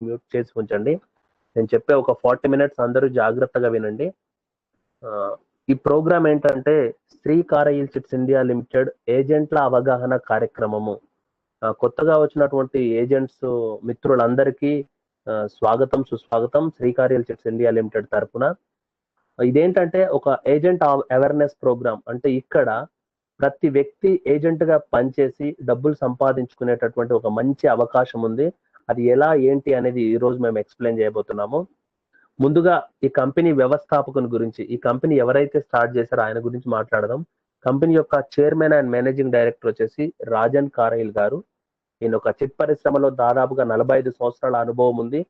Mute చేసి ఉంచండి. నేను చెప్పే ఒక 40 మినిట్స్ అందరూ జాగ్రత్తగా వినండి. ఈ ప్రోగ్రామ్ ఏంటంటే శ్రీ కారయిల్ చిట్స్ ఇండియా లిమిటెడ్ ఏజెంట్ల అవగాహన కార్యక్రమము. కొత్తగా వచ్చినటువంటి ఏజెంట్స్ మిత్రులందరికీ స్వాగతం సుస్వాగతం శ్రీ కారయిల్ చిట్స్ ఇండియా లిమిటెడ్ తరఫున. ఇదేంటంటే ఒక ఏజెంట్ అవేర్నెస్ ప్రోగ్రామ్. అంటే ఇక్కడ ప్రతి వ్యక్తి ఏజెంట్ గా పనిచేసి డబ్బులు సంపాదించుకునేటటువంటి ఒక మంచి అవకాశం ఉంది. అది ఎలా ఏంటి అనేది ఈ రోజు మేము ఎక్స్ప్లెయిన్ చేయబోతున్నాము. ముందుగా ఈ కంపెనీ వ్యవస్థాపకుని గురించి, ఈ కంపెనీ ఎవరైతే స్టార్ట్ చేశారో ఆయన గురించి మాట్లాడదాం. కంపెనీ యొక్క చైర్మన్ అండ్ మేనేజింగ్ డైరెక్టర్ వచ్చేసి రాజన్ కారయిల్ గారు. ఈయన ఒక చిట్ పరిశ్రమలో దాదాపుగా 45 సంవత్సరాల అనుభవం ఉంది.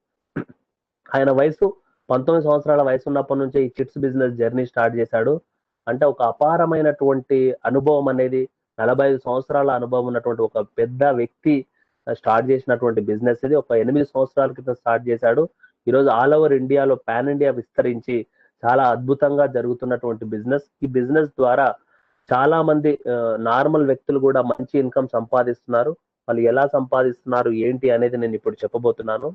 ఆయన వయసు 19 సంవత్సరాల వయసు ఉన్నప్పటి నుంచే ఈ చిట్స్ బిజినెస్ జర్నీ స్టార్ట్ చేశాడు. అంటే ఒక అపారమైనటువంటి అనుభవం అనేది 45 సంవత్సరాల అనుభవం ఉన్నటువంటి ఒక పెద్ద వ్యక్తి స్టార్ట్ చేసినటువంటి బిజినెస్ ఇది. ఒక 8 సంవత్సరాల క్రితం స్టార్ట్ చేశాడు. ఈరోజు ఆల్ ఓవర్ ఇండియాలో పాన్ ఇండియా విస్తరించి చాలా అద్భుతంగా జరుగుతున్నటువంటి బిజినెస్. ఈ బిజినెస్ ద్వారా చాలా మంది నార్మల్ వ్యక్తులు కూడా మంచి ఇన్కమ్ సంపాదిస్తున్నారు. వాళ్ళు ఎలా సంపాదిస్తున్నారు ఏంటి అనేది నేను ఇప్పుడు చెప్పబోతున్నాను.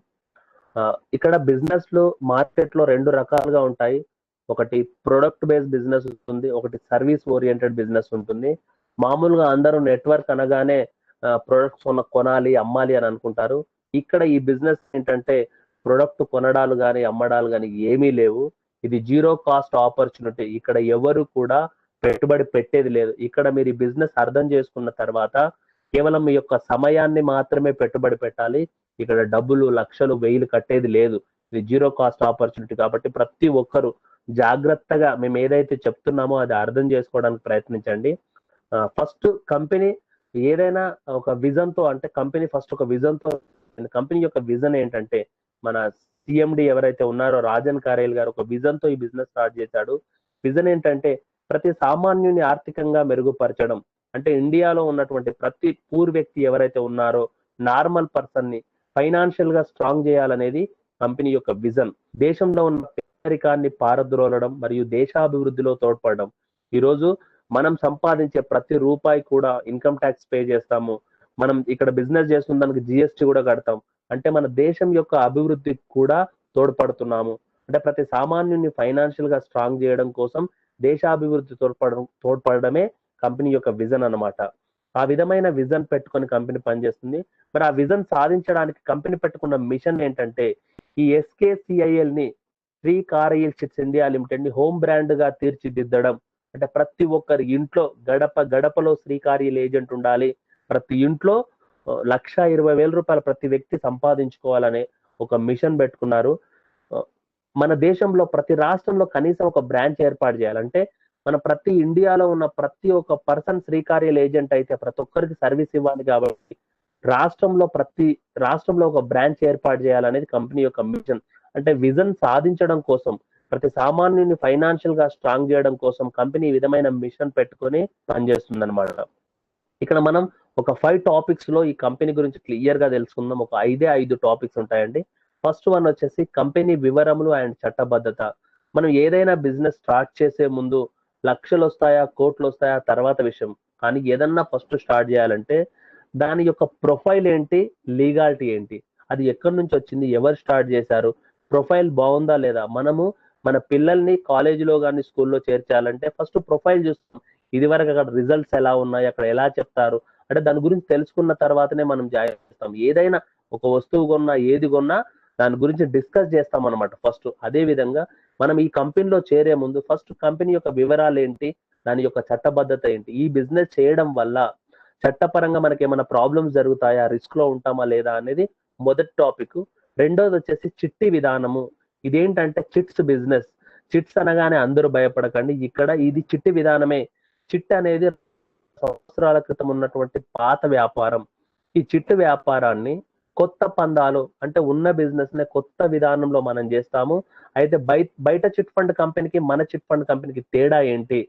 ఇక్కడ బిజినెస్ లో మార్కెట్ లో 2 రకాలుగా ఉంటాయి. ఒకటి ప్రొడక్ట్ బేస్డ్ బిజినెస్ ఉంటుంది, ఒకటి సర్వీస్ ఓరియంటెడ్ బిజినెస్ ఉంటుంది. మామూలుగా అందరూ నెట్వర్క్ అనగానే ప్రొడక్ట్స్ కొనాలి అమ్మాలి అని అనుకుంటారు. ఇక్కడ ఈ బిజినెస్ ఏంటంటే ప్రొడక్ట్ కొనడాలు కానీ అమ్మడాలు కానీ ఏమీ లేవు. ఇది జీరో కాస్ట్ ఆపర్చునిటీ. ఇక్కడ ఎవరు కూడా పెట్టుబడి పెట్టేది లేదు. ఇక్కడ మీరు ఈ బిజినెస్ అర్థం చేసుకున్న తర్వాత కేవలం మీ యొక్క సమయాన్ని మాత్రమే పెట్టుబడి పెట్టాలి. ఇక్కడ డబ్బులు లక్షలు వెయ్యిలు కట్టేది లేదు. ఇది జీరో కాస్ట్ ఆపర్చునిటీ. కాబట్టి ప్రతి ఒక్కరు జాగ్రత్తగా మేము ఏదైతే చెప్తున్నామో అది అర్థం చేసుకోవడానికి ప్రయత్నించండి. ఫస్ట్ కంపెనీ ఏదైనా ఒక విజన్ తో, అంటే కంపెనీ ఫస్ట్ ఒక విజన్ తో, కంపెనీ యొక్క విజన్ ఏంటంటే మన సిఎండి ఎవరైతే ఉన్నారో రాజన్ కారయిల్ గారు ఒక విజన్ తో ఈ బిజినెస్ స్టార్ట్ చేశాడు. విజన్ ఏంటంటే ప్రతి సామాన్యుని ఆర్థికంగా మెరుగుపరచడం. అంటే ఇండియాలో ఉన్నటువంటి ప్రతి పూర్ వ్యక్తి ఎవరైతే ఉన్నారో నార్మల్ పర్సన్ ని ఫైనాన్షియల్ గా స్ట్రాంగ్ చేయాలనేది కంపెనీ యొక్క విజన్. దేశంలో ఉన్న పేదరికాన్ని పారద్రోలడం మరియు దేశాభివృద్ధిలో తోడ్పడడం. ఈరోజు మనం సంపాదించే ప్రతి రూపాయి కూడా ఇన్కమ్ ట్యాక్స్ పే చేస్తాము. మనం ఇక్కడ బిజినెస్ చేస్తున్న దానికి జిఎస్టీ కూడా కడతాం. అంటే మన దేశం యొక్క అభివృద్ధికి కూడా తోడ్పడుతున్నాము. అంటే ప్రతి సామాన్యుని ఫైనాన్షియల్ గా స్ట్రాంగ్ చేయడం కోసం దేశాభివృద్ధి తోడ్పడమే కంపెనీ యొక్క విజన్ అన్నమాట. ఆ విధమైన విజన్ పెట్టుకొని కంపెనీ పనిచేస్తుంది. మరి ఆ విజన్ సాధించడానికి కంపెనీ పెట్టుకున్న మిషన్ ఏంటంటే ఈ ఎస్కేసిఐఎల్ ని శ్రీ కారయిల్ చిట్స్ ఇండియా లిమిటెడ్ ని హోమ్ బ్రాండ్ గా తీర్చిదిద్దడం. అంటే ప్రతి ఒక్కరి ఇంట్లో గడప గడపలో శ్రీ కారయిల్ ఏజెంట్ ఉండాలి. ప్రతి ఇంట్లో 1,20,000 రూపాయలు ప్రతి వ్యక్తి సంపాదించుకోవాలనే ఒక మిషన్ పెట్టుకున్నారు. మన దేశంలో ప్రతి రాష్ట్రంలో కనీసం ఒక బ్రాంచ్ ఏర్పాటు చేయాలంటే మన ప్రతి ఇండియాలో ఉన్న ప్రతి ఒక్క పర్సన్ శ్రీ కారయిల్ ఏజెంట్ అయితే ప్రతి ఒక్కరికి సర్వీస్ ఇవ్వాలి. కాబట్టి ప్రతి రాష్ట్రంలో ఒక బ్రాంచ్ ఏర్పాటు చేయాలనేది కంపెనీ యొక్క మిషన్. అంటే విజన్ సాధించడం కోసం, ప్రతి సామాన్యుని ఫైనాన్షియల్ గా స్ట్రాంగ్ చేయడం కోసం కంపెనీ ఈ విధమైన మిషన్ పెట్టుకొని పనిచేస్తుంది అనమాట. ఇక్కడ మనం ఒక 5 టాపిక్స్ లో ఈ కంపెనీ గురించి క్లియర్ గా తెలుసుకుందాం. ఒక 5 టాపిక్స్ ఉంటాయండి. ఫస్ట్ వన్ వచ్చేసి కంపెనీ వివరములు అండ్ చట్టబద్ధత. మనం ఏదైనా బిజినెస్ స్టార్ట్ చేసే ముందు లక్షలు వస్తాయా కోట్లు వస్తాయా తర్వాత విషయం, కానీ ఏదన్నా ఫస్ట్ స్టార్ట్ చేయాలంటే దాని యొక్క ప్రొఫైల్ ఏంటి, లీగాలిటీ ఏంటి, అది ఎక్కడి నుంచి వచ్చింది, ఎవరు స్టార్ట్ చేశారు, ప్రొఫైల్ బాగుందా లేదా. మనము మన పిల్లల్ని కాలేజీలో కానీ స్కూల్లో చేర్చాలంటే ఫస్ట్ ప్రొఫైల్ చూస్తాం. ఇది వరకు అక్కడ రిజల్ట్స్ ఎలా ఉన్నాయి, అక్కడ ఎలా చెప్తారు, అంటే దాని గురించి తెలుసుకున్న తర్వాతనే మనం జాయిన్ చేస్తాం. ఏదైనా ఒక వస్తువు కొన్నా ఏది కొన్నా దాని గురించి డిస్కస్ చేస్తాం అనమాట ఫస్ట్. అదే విధంగా మనం ఈ కంపెనీలో చేరే ముందు ఫస్ట్ కంపెనీ యొక్క వివరాలు ఏంటి, దాని యొక్క చట్టబద్ధత ఏంటి, ఈ బిజినెస్ చేయడం వల్ల చట్టపరంగా మనకి ఏమైనా ప్రాబ్లమ్స్ జరుగుతాయా, రిస్క్ లో ఉంటామా లేదా అనేది మొదటి టాపిక్. రెండోది వచ్చేసి చిట్టి విధానము. ఇదేంటంటే చిట్స్ బిజినెస్. చిట్స్ అనగానే అందరూ భయపడకండి, ఇక్కడ ఇది చిట్టి విధానమే. చిట్ అనేది సంవత్సరాల క్రితం ఉన్నటువంటి పాత వ్యాపారం. ఈ చిట్టు వ్యాపారాన్ని కొత్త పందాలు, అంటే ఉన్న బిజినెస్ నే కొత్త విధానంలో మనం చేస్తాము. అయితే బయట చిట్ ఫండ్ కంపెనీకి మన చిట్ ఫండ్ కంపెనీకి తేడా ఏంటి?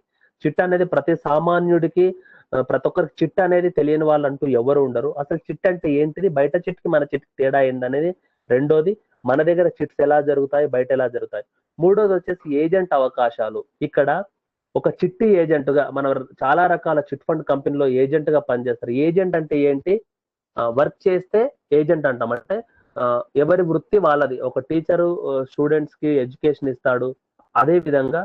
చిట్ అనేది ప్రతి సామాన్యుడికి, ప్రతి ఒక్కరికి చిట్ అనేది తెలియని వాళ్ళు అంటూ ఎవరు ఉండరు. అసలు చిట్ అంటే ఏంటిది, బయట చిట్ కి మన చిట్ తేడా ఏందనేది రెండోది. మన దగ్గర చిట్స్ ఎలా జరుగుతాయి, బయట ఎలా జరుగుతాయి. మూడోది వచ్చేసి ఏజెంట్ అవకాశాలు. ఇక్కడ ఒక చిట్టి ఏజెంట్ గా మనం చాలా రకాల చిట్ ఫండ్ కంపెనీలో ఏజెంట్ గా పనిచేస్తారు. ఏజెంట్ అంటే ఏంటి, వర్క్ చేస్తే ఏజెంట్ అంటాం. అంటే ఎవరి వృత్తి వాళ్ళది. ఒక టీచరు స్టూడెంట్స్ కి ఎడ్యుకేషన్ ఇస్తాడు. అదే విధంగా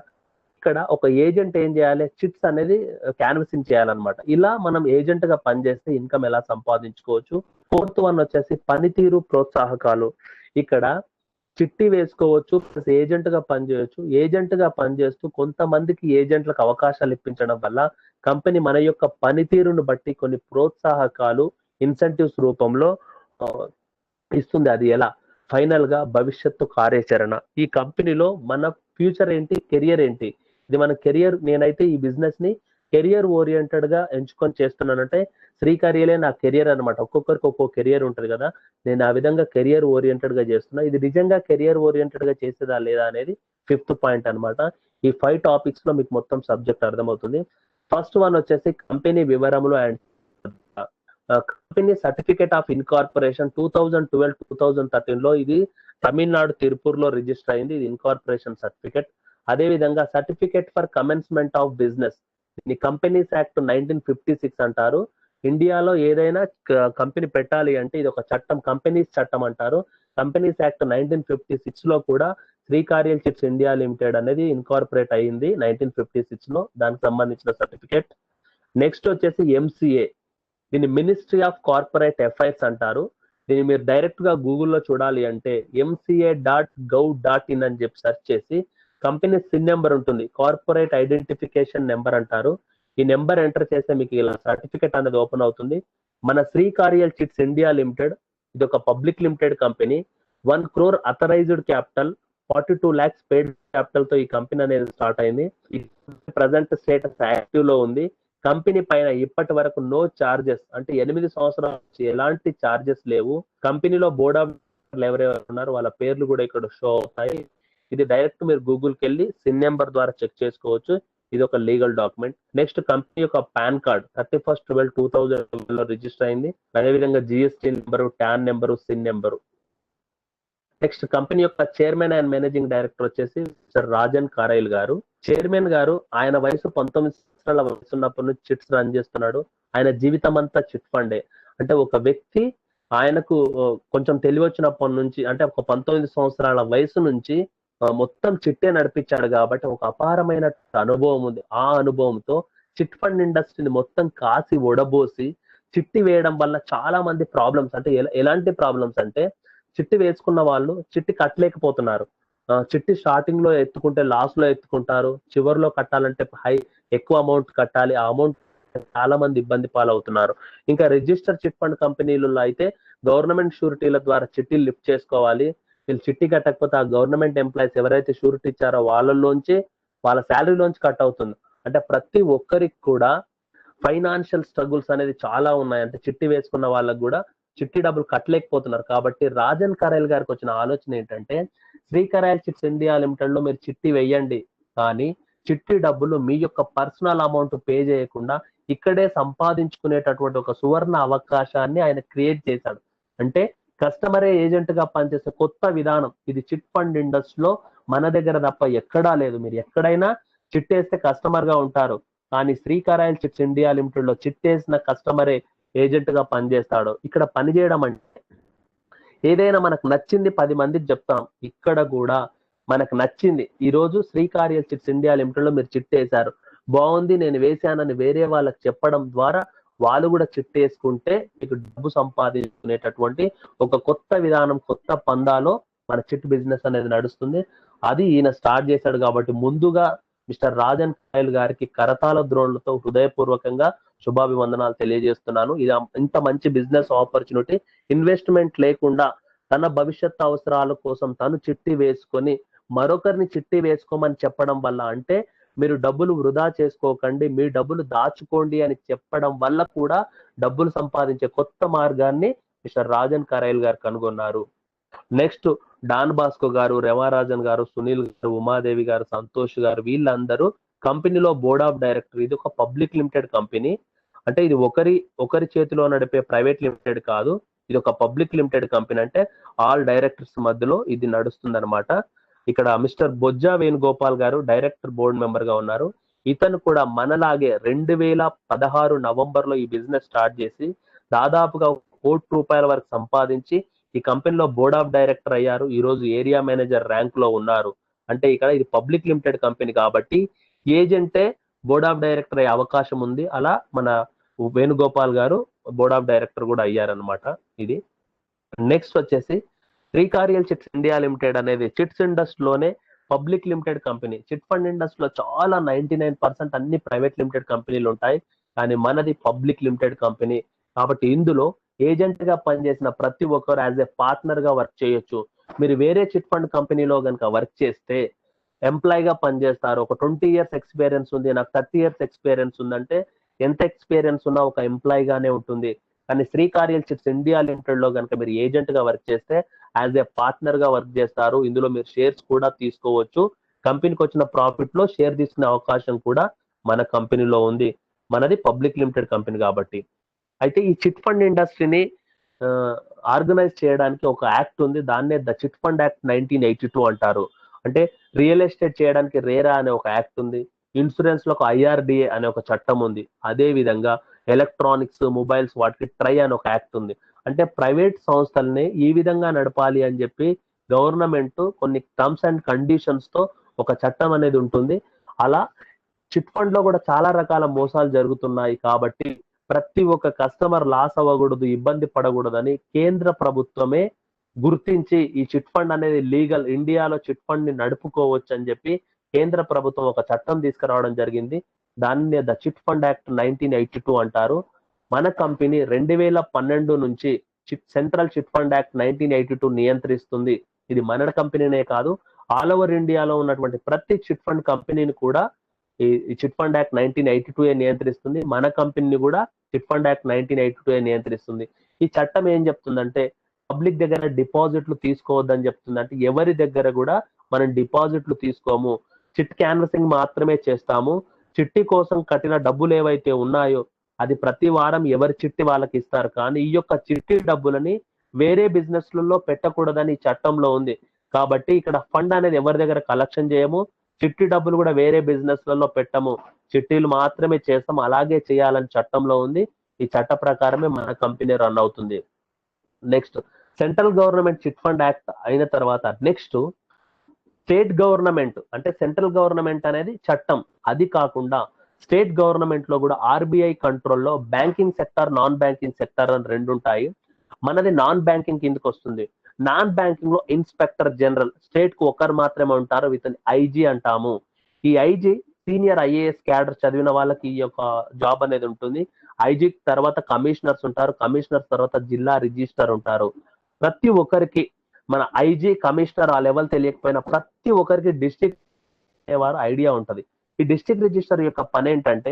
ఇక్కడ ఒక ఏజెంట్ ఏం చేయాలి, చిట్స్ అనేది క్యాన్వసింగ్ చేయాలన్నమాట. ఇలా మనం ఏజెంట్ గా పనిచేస్తే ఇన్కమ్ ఎలా సంపాదించుకోవచ్చు. ఫోర్త్ వన్ వచ్చేసి పనితీరు ప్రోత్సాహకాలు. ఇక్కడ చిట్టి వేసుకోవచ్చు, ప్లస్ ఏజెంట్ గా పనిచేయవచ్చు. ఏజెంట్ గా పనిచేస్తూ కొంతమందికి ఏజెంట్లకు అవకాశాలు ఇప్పించడం వల్ల కంపెనీ మన యొక్క పనితీరును బట్టి కొన్ని ప్రోత్సాహకాలు ఇన్సెంటివ్స్ రూపంలో ఇస్తుంది. అది ఎలా? ఫైనల్ గా భవిష్యత్తు కార్యాచరణ. ఈ కంపెనీలో మన ఫ్యూచర్ ఏంటి, కెరియర్ ఏంటి, ఇది మన కెరియర్. నేనైతే ఈ బిజినెస్ ని కెరియర్ ఓరియంటెడ్ గా ఎంచుకొని చేస్తున్నానంటే శ్రీకార్యలే నా కెరియర్ అనమాట. ఒక్కొక్కరికి ఒక్కో కెరియర్ ఉంటది కదా, నేను ఆ విధంగా కెరియర్ ఓరియంటెడ్ గా చేస్తున్నా. ఇది నిజంగా కెరియర్ ఓరియంటెడ్ గా చేసేదా లేదా అనేది ఫిఫ్త్ పాయింట్ అనమాట. ఈ 5 టాపిక్స్ లో మీకు మొత్తం సబ్జెక్ట్ అర్థమవుతుంది. ఫస్ట్ వన్ వచ్చేసి కంపెనీ వివరములు and company certificate of incorporation 2012-2013 లో ఇది తమిళనాడు తిరుపూర్లో రిజిస్టర్ అయింది. ఇది ఇన్కార్పొరేషన్ సర్టిఫికేట్. అదే విధంగా certificate for commencement of business, దీన్ని కంపెనీస్ యాక్ట్ 1956 అంటారు. ఇండియాలో ఏదైనా కంపెనీ పెట్టాలి అంటే ఇది ఒక చట్టం, కంపెనీస్ చట్టం అంటారు. కంపెనీస్ యాక్ట్ 1956 లో కూడా శ్రీకార్యల్ చిట్స్ ఇండియా లిమిటెడ్ అనేది ఇన్కార్పొరేట్ అయ్యింది 1956 లో. దానికి సంబంధించిన సర్టిఫికేట్. నెక్స్ట్ వచ్చేసి ఎంసీఏ, దీన్ని మినిస్ట్రీ ఆఫ్ కార్పొరేట్ అఫైర్స్ అంటారు. దీన్ని మీరు డైరెక్ట్ గా గూగుల్లో చూడాలి అంటే mca.gov.in అని చెప్పి సెర్చ్ చేసి కంపెనీ సిన్ నెంబర్ ఉంటుంది, కార్పొరేట్ ఐడెంటిఫికేషన్ నెంబర్ అంటారు. ఈ నెంబర్ ఎంటర్ చేస్తే మీకు ఇలా సర్టిఫికేట్ అనేది ఓపెన్ అవుతుంది. మన శ్రీకార్యల్ చిట్స్ ఇండియా లిమిటెడ్ ఇది ఒక public limited company. 1 crore authorised capital, 42 lakhs paid capital తో ఈ కంపెనీ అనేది స్టార్ట్ అయింది. ప్రజెంట్ స్టేటస్ యాక్టివ్ లో ఉంది. కంపెనీ పైన ఇప్పటి వరకు నో చార్జెస్, అంటే 8 సంవత్సరాల నుంచి ఎలాంటి చార్జెస్ లేవు. కంపెనీలో బోర్డ్ ఆఫ్ ఎవరెవరు ఉన్నారు వాళ్ళ పేర్లు కూడా ఇక్కడ షో అవుతాయి. ఇది డైరెక్ట్ మీరు గూగుల్కి వెళ్ళి సిన్ నెంబర్ ద్వారా చెక్ చేసుకోవచ్చు. ఇది ఒక లీగల్ డాక్యుమెంట్. నెక్స్ట్ కంపెనీ యొక్క పాన్ కార్డ్ 31/12/2000 లో రిజిస్టర్ అయింది. అదేవిధంగా GST number, tan number, sin number. Next company యొక్క చైర్మన్ అండ్ మేనేజింగ్ డైరెక్టర్ వచ్చేసి మిస్టర్ రాజన్ కారైల్ గారు. చైర్మన్ గారు ఆయన వయసు 19 సంవత్సరాల వయసు ఉన్నప్పటి నుంచి చిట్స్ రన్ చేస్తున్నాడు. ఆయన జీవితం అంతా చిట్ ఫండే. అంటే ఒక వ్యక్తి ఆయనకు కొంచెం తెలివి వచ్చినప్పటి నుంచి, అంటే ఒక 19 సంవత్సరాల వయసు నుంచి మొత్తం చిట్టే నడిపించాడు కాబట్టి ఒక అపారమైన అనుభవం ఉంది. ఆ అనుభవంతో చిట్ ఫండ్ ఇండస్ట్రీని మొత్తం కాసి ఒడబోసి చిట్టి వేయడం వల్ల చాలా మంది ప్రాబ్లమ్స్, అంటే ఎలాంటి ప్రాబ్లమ్స్ అంటే చిట్టి వేసుకున్న వాళ్ళు చిట్టి కట్టలేకపోతున్నారు. చిట్టి స్టార్టింగ్ లో ఎత్తుకుంటే లాస్ లో ఎత్తుకుంటారు, చివరిలో కట్టాలంటే ఎక్కువ అమౌంట్ కట్టాలి. ఆ అమౌంట్ చాలా మంది ఇబ్బంది పాలవుతున్నారు. ఇంకా రిజిస్టర్ చిట్ ఫండ్ కంపెనీలలో అయితే గవర్నమెంట్ షూరిటీల ద్వారా చిట్టీలు లిఫ్ట్ చేసుకోవాలి. వీళ్ళు చిట్టి కట్టకపోతే ఆ గవర్నమెంట్ ఎంప్లాయీస్ ఎవరైతే షూరిటీ ఇచ్చారో వాళ్ళలోంచి, వాళ్ళ శాలరీలోంచి కట్ అవుతుంది. అంటే ప్రతి ఒక్కరికి కూడా ఫైనాన్షియల్ స్ట్రగుల్స్ అనేది చాలా ఉన్నాయి. అంటే చిట్టి వేసుకున్న వాళ్ళకు కూడా చిట్టి డబ్బులు కట్టలేకపోతున్నారు. కాబట్టి రాజన్ కరైల్ గారికి వచ్చిన ఆలోచన ఏంటంటే శ్రీకార్యల్ చిట్స్ ఇండియా లిమిటెడ్ లో మీరు చిట్టి వేయండి, కానీ చిట్టి డబ్బులు మీ యొక్క పర్సనల్ అమౌంట్ పే చేయకుండా ఇక్కడే సంపాదించుకునేటటువంటి ఒక సువర్ణ అవకాశాన్ని ఆయన క్రియేట్ చేశాడు. అంటే కస్టమరే ఏజెంట్ గా పనిచేసే కొత్త విధానం ఇది చిట్ ఫండ్ ఇండస్ట్రీలో మన దగ్గర తప్ప ఎక్కడా లేదు. మీరు ఎక్కడైనా చిట్టేస్తే కస్టమర్ గా ఉంటారు, కానీ శ్రీకార్యల్ చిట్స్ ఇండియా లిమిటెడ్ లో చిట్టేసిన కస్టమరే ఏజెంట్ గా పనిచేస్తాడు. ఇక్కడ పనిచేయడం అంటే ఏదైనా మనకు నచ్చింది 10 మందికి చెప్తాం. ఇక్కడ కూడా మనకు నచ్చింది, ఈ రోజు శ్రీకార్యల్ చిట్స్ ఇండియా లిమిటెడ్ లో మీరు చిట్టేశారు, బాగుంది నేను వేసానని వేరే వాళ్ళకి చెప్పడం ద్వారా వాళ్ళు కూడా చిట్టేసుకుంటే మీకు డబ్బు సంపాదించుకునేటటువంటి ఒక కొత్త విధానం, కొత్త పందాలో మన చిట్ బిజినెస్ అనేది నడుస్తుంది. అది ఈయన స్టార్ట్ చేశాడు. కాబట్టి ముందుగా మిస్టర్ రాజన్ కరైల్ గారికి కరతాళ ద్రోణులతో హృదయపూర్వకంగా శుభాభివందనాలు తెలియజేస్తున్నాను. ఇది ఇంత మంచి బిజినెస్ ఆపర్చునిటీ, ఇన్వెస్ట్మెంట్ లేకుండా తన భవిష్యత్ అవసరాల కోసం తను చిట్టి వేసుకొని మరొకరిని చిట్టి వేసుకోమని చెప్పడం వల్ల, అంటే మీరు డబ్బులు వృధా చేసుకోకండి, మీ డబ్బులు దాచుకోండి అని చెప్పడం వల్ల కూడా డబ్బులు సంపాదించే కొత్త మార్గాన్ని మిస్టర్ రాజన్ కరైల్ గారు కనుగొన్నారు. నెక్స్ట్ డాన్ బాస్కో గారు, రమారాజన్ గారు, సునీల్ గారు, ఉమాదేవి గారు, సంతోష్ గారు, వీళ్ళందరూ కంపెనీలో బోర్డ్ ఆఫ్ డైరెక్టర్. ఇది ఒక పబ్లిక్ లిమిటెడ్ కంపెనీ. అంటే ఇది ఒకరి చేతిలో నడిపే ప్రైవేట్ లిమిటెడ్ కాదు, ఇది ఒక పబ్లిక్ లిమిటెడ్ కంపెనీ. అంటే ఆల్ డైరెక్టర్స్ మధ్యలో ఇది నడుస్తుంది అనమాట. ఇక్కడ మిస్టర్ బొజ్జా వేణుగోపాల్ గారు డైరెక్టర్ బోర్డు మెంబర్ గా ఉన్నారు. ఇతను కూడా మనలాగే 2016 నవంబర్ లో ఈ బిజినెస్ స్టార్ట్ చేసి దాదాపుగా ₹1 కోటి వరకు సంపాదించి ఈ కంపెనీలో బోర్డ్ ఆఫ్ డైరెక్టర్ అయ్యారు, ఈ రోజు ఏరియా మేనేజర్ ర్యాంక్ లో ఉన్నారు. అంటే ఇక్కడ ఇది పబ్లిక్ లిమిటెడ్ కంపెనీ కాబట్టి ఏజెంటే బోర్డ్ ఆఫ్ డైరెక్టర్ అయ్యే అవకాశం ఉంది. అలా మన వేణుగోపాల్ గారు బోర్డ్ ఆఫ్ డైరెక్టర్ కూడా అయ్యారనమాట. ఇది నెక్స్ట్ వచ్చేసి శ్రీకారియల్ చిట్స్ ఇండియా లిమిటెడ్ అనేది చిట్స్ ఇండస్ట్రీలోనే public limited company. Chit fund ఇండస్ట్రీలో చాలా 99% అన్ని ప్రైవేట్ లిమిటెడ్ కంపెనీలు ఉంటాయి, కానీ మనది పబ్లిక్ లిమిటెడ్ కంపెనీ. కాబట్టి ఇందులో ఏజెంట్ గా పనిచేసిన ప్రతి ఒక్కరు యాజ్ ఏ పార్ట్నర్ గా వర్క్ చేయొచ్చు. మీరు వేరే చిట్ ఫండ్ కంపెనీలో కనుక వర్క్ చేస్తే ఎంప్లాయ్ గా పనిచేస్తారు. ఒక 20 years ఎక్స్పీరియన్స్ ఉంది, నాకు 30 years ఎక్స్పీరియన్స్ ఉందంటే ఎంత ఎక్స్పీరియన్స్ ఉన్నా ఒక ఎంప్లాయ్ గానే ఉంటుంది. కానీ శ్రీకారియల్ చిట్స్ ఇండియా లిమిటెడ్ లో కనుక మీరు ఏజెంట్ గా వర్క్ చేస్తే యాజ్ ఏ పార్ట్నర్ గా వర్క్ చేస్తారు. ఇందులో మీరు షేర్స్ కూడా తీసుకోవచ్చు. కంపెనీకి వచ్చిన ప్రాఫిట్ లో షేర్ తీసుకునే అవకాశం కూడా మన కంపెనీలో ఉంది. మనది పబ్లిక్ లిమిటెడ్ కంపెనీ కాబట్టి. అయితే ఈ చిట్ ఫండ్ ఇండస్ట్రీని ఆర్గనైజ్ చేయడానికి ఒక యాక్ట్ ఉంది, దాన్నే ద చిట్ ఫండ్ యాక్ట్ 1982 అంటారు. అంటే రియల్ ఎస్టేట్ చేయడానికి రేరా అనే ఒక యాక్ట్ ఉంది, ఇన్సూరెన్స్ లో ఒక IRDA అనే ఒక చట్టం ఉంది, అదే విధంగా ఎలక్ట్రానిక్స్ మొబైల్స్ వాటికి ట్రై అని ఒక యాక్ట్ ఉంది. అంటే ప్రైవేట్ సంస్థల్ని ఈ విధంగా నడపాలి అని చెప్పి గవర్నమెంట్ కొన్ని టర్మ్స్ అండ్ కండిషన్స్ తో ఒక చట్టం అనేది ఉంటుంది. అలా చిట్ ఫండ్ లో కూడా చాలా రకాల మోసాలు జరుగుతున్నాయి కాబట్టి ప్రతి ఒక్క కస్టమర్ లాస్ అవ్వకూడదు, ఇబ్బంది పడకూడదని కేంద్ర ప్రభుత్వమే గుర్తించి ఈ చిట్ ఫండ్ అనేది లీగల్, ఇండియాలో చిట్ ఫండ్ ని నడుపుకోవచ్చు అని చెప్పి కేంద్ర ప్రభుత్వం ఒక చట్టం తీసుకురావడం జరిగింది. దాన్ని ద చిట్ ఫండ్ యాక్ట్ 1982 అంటారు. మన కంపెనీ 2012 నుంచి సెంట్రల్ చిట్ ఫండ్ యాక్ట్ 1982 నియంత్రిస్తుంది. ఇది మన కంపెనీనే కాదు, ఆల్ ఓవర్ ఇండియాలో ఉన్నటువంటి ప్రతి చిట్ ఫండ్ కంపెనీని కూడా ఈ చిట్ ఫండ్ యాక్ట్ 1982 నియంత్రిస్తుంది. మన కంపెనీని కూడా చిట్ ఫండ్ యాక్ట్ 1982 నియంత్రిస్తుంది. ఈ చట్టం ఏం చెప్తుందంటే పబ్లిక్ దగ్గర డిపాజిట్లు తీసుకోవద్దని చెప్తుంది. అంటే ఎవరి దగ్గర కూడా మనం డిపాజిట్లు తీసుకోము, చిట్ క్యాన్వసింగ్ మాత్రమే చేస్తాము. చిట్టి కోసం కట్టిన డబ్బులు ఏవైతే ఉన్నాయో అది ప్రతి వారం ఎవరి చిట్టి వాళ్ళకి ఇస్తారు, కానీ ఈ యొక్క చిట్టి డబ్బులని వేరే బిజినెస్లలో పెట్టకూడదని చట్టంలో ఉంది. కాబట్టి ఇక్కడ ఫండ్ అనేది ఎవరి దగ్గర కలెక్షన్ చేయము, చిట్టి డబ్బులు కూడా వేరే బిజినెస్లలో పెట్టము, చిట్టీలు మాత్రమే చేస్తాం, అలాగే చేయాలని చట్టంలో ఉంది. ఈ చట్ట ప్రకారమే మన కంపెనీ రన్ అవుతుంది. Next central government chit fund act అయిన తర్వాత నెక్స్ట్ స్టేట్ గవర్నమెంట్, అంటే సెంట్రల్ గవర్నమెంట్ అనేది చట్టం, అది కాకుండా స్టేట్ గవర్నమెంట్ లో కూడా RBI కంట్రోల్లో banking sector, non banking sector అని రెండు ఉంటాయి. మనది నాన్ బ్యాంకింగ్ కిందకి వస్తుంది. నాన్ బ్యాంకింగ్ లో ఇన్స్పెక్టర్ జనరల్, స్టేట్ కు ఒకరు మాత్రమే ఉంటారు, విత్ IG అంటాము. ఈ IG సీనియర్ IAS క్యాడర్ చదివిన వాళ్ళకి ఈ యొక్క జాబ్ అనేది ఉంటుంది. IG తర్వాత కమిషనర్స్ ఉంటారు, కమిషనర్స్ తర్వాత జిల్లా రిజిస్టర్ ఉంటారు. ప్రతి ఒక్కరికి మన IG కమిషనర్ ఆ లెవెల్ తెలియకపోయినా ప్రతి ఒక్కరికి డిస్ట్రిక్ట్ అనేవారు ఐడియా ఉంటది. ఈ డిస్ట్రిక్ట్ రిజిస్టర్ యొక్క పని ఏంటంటే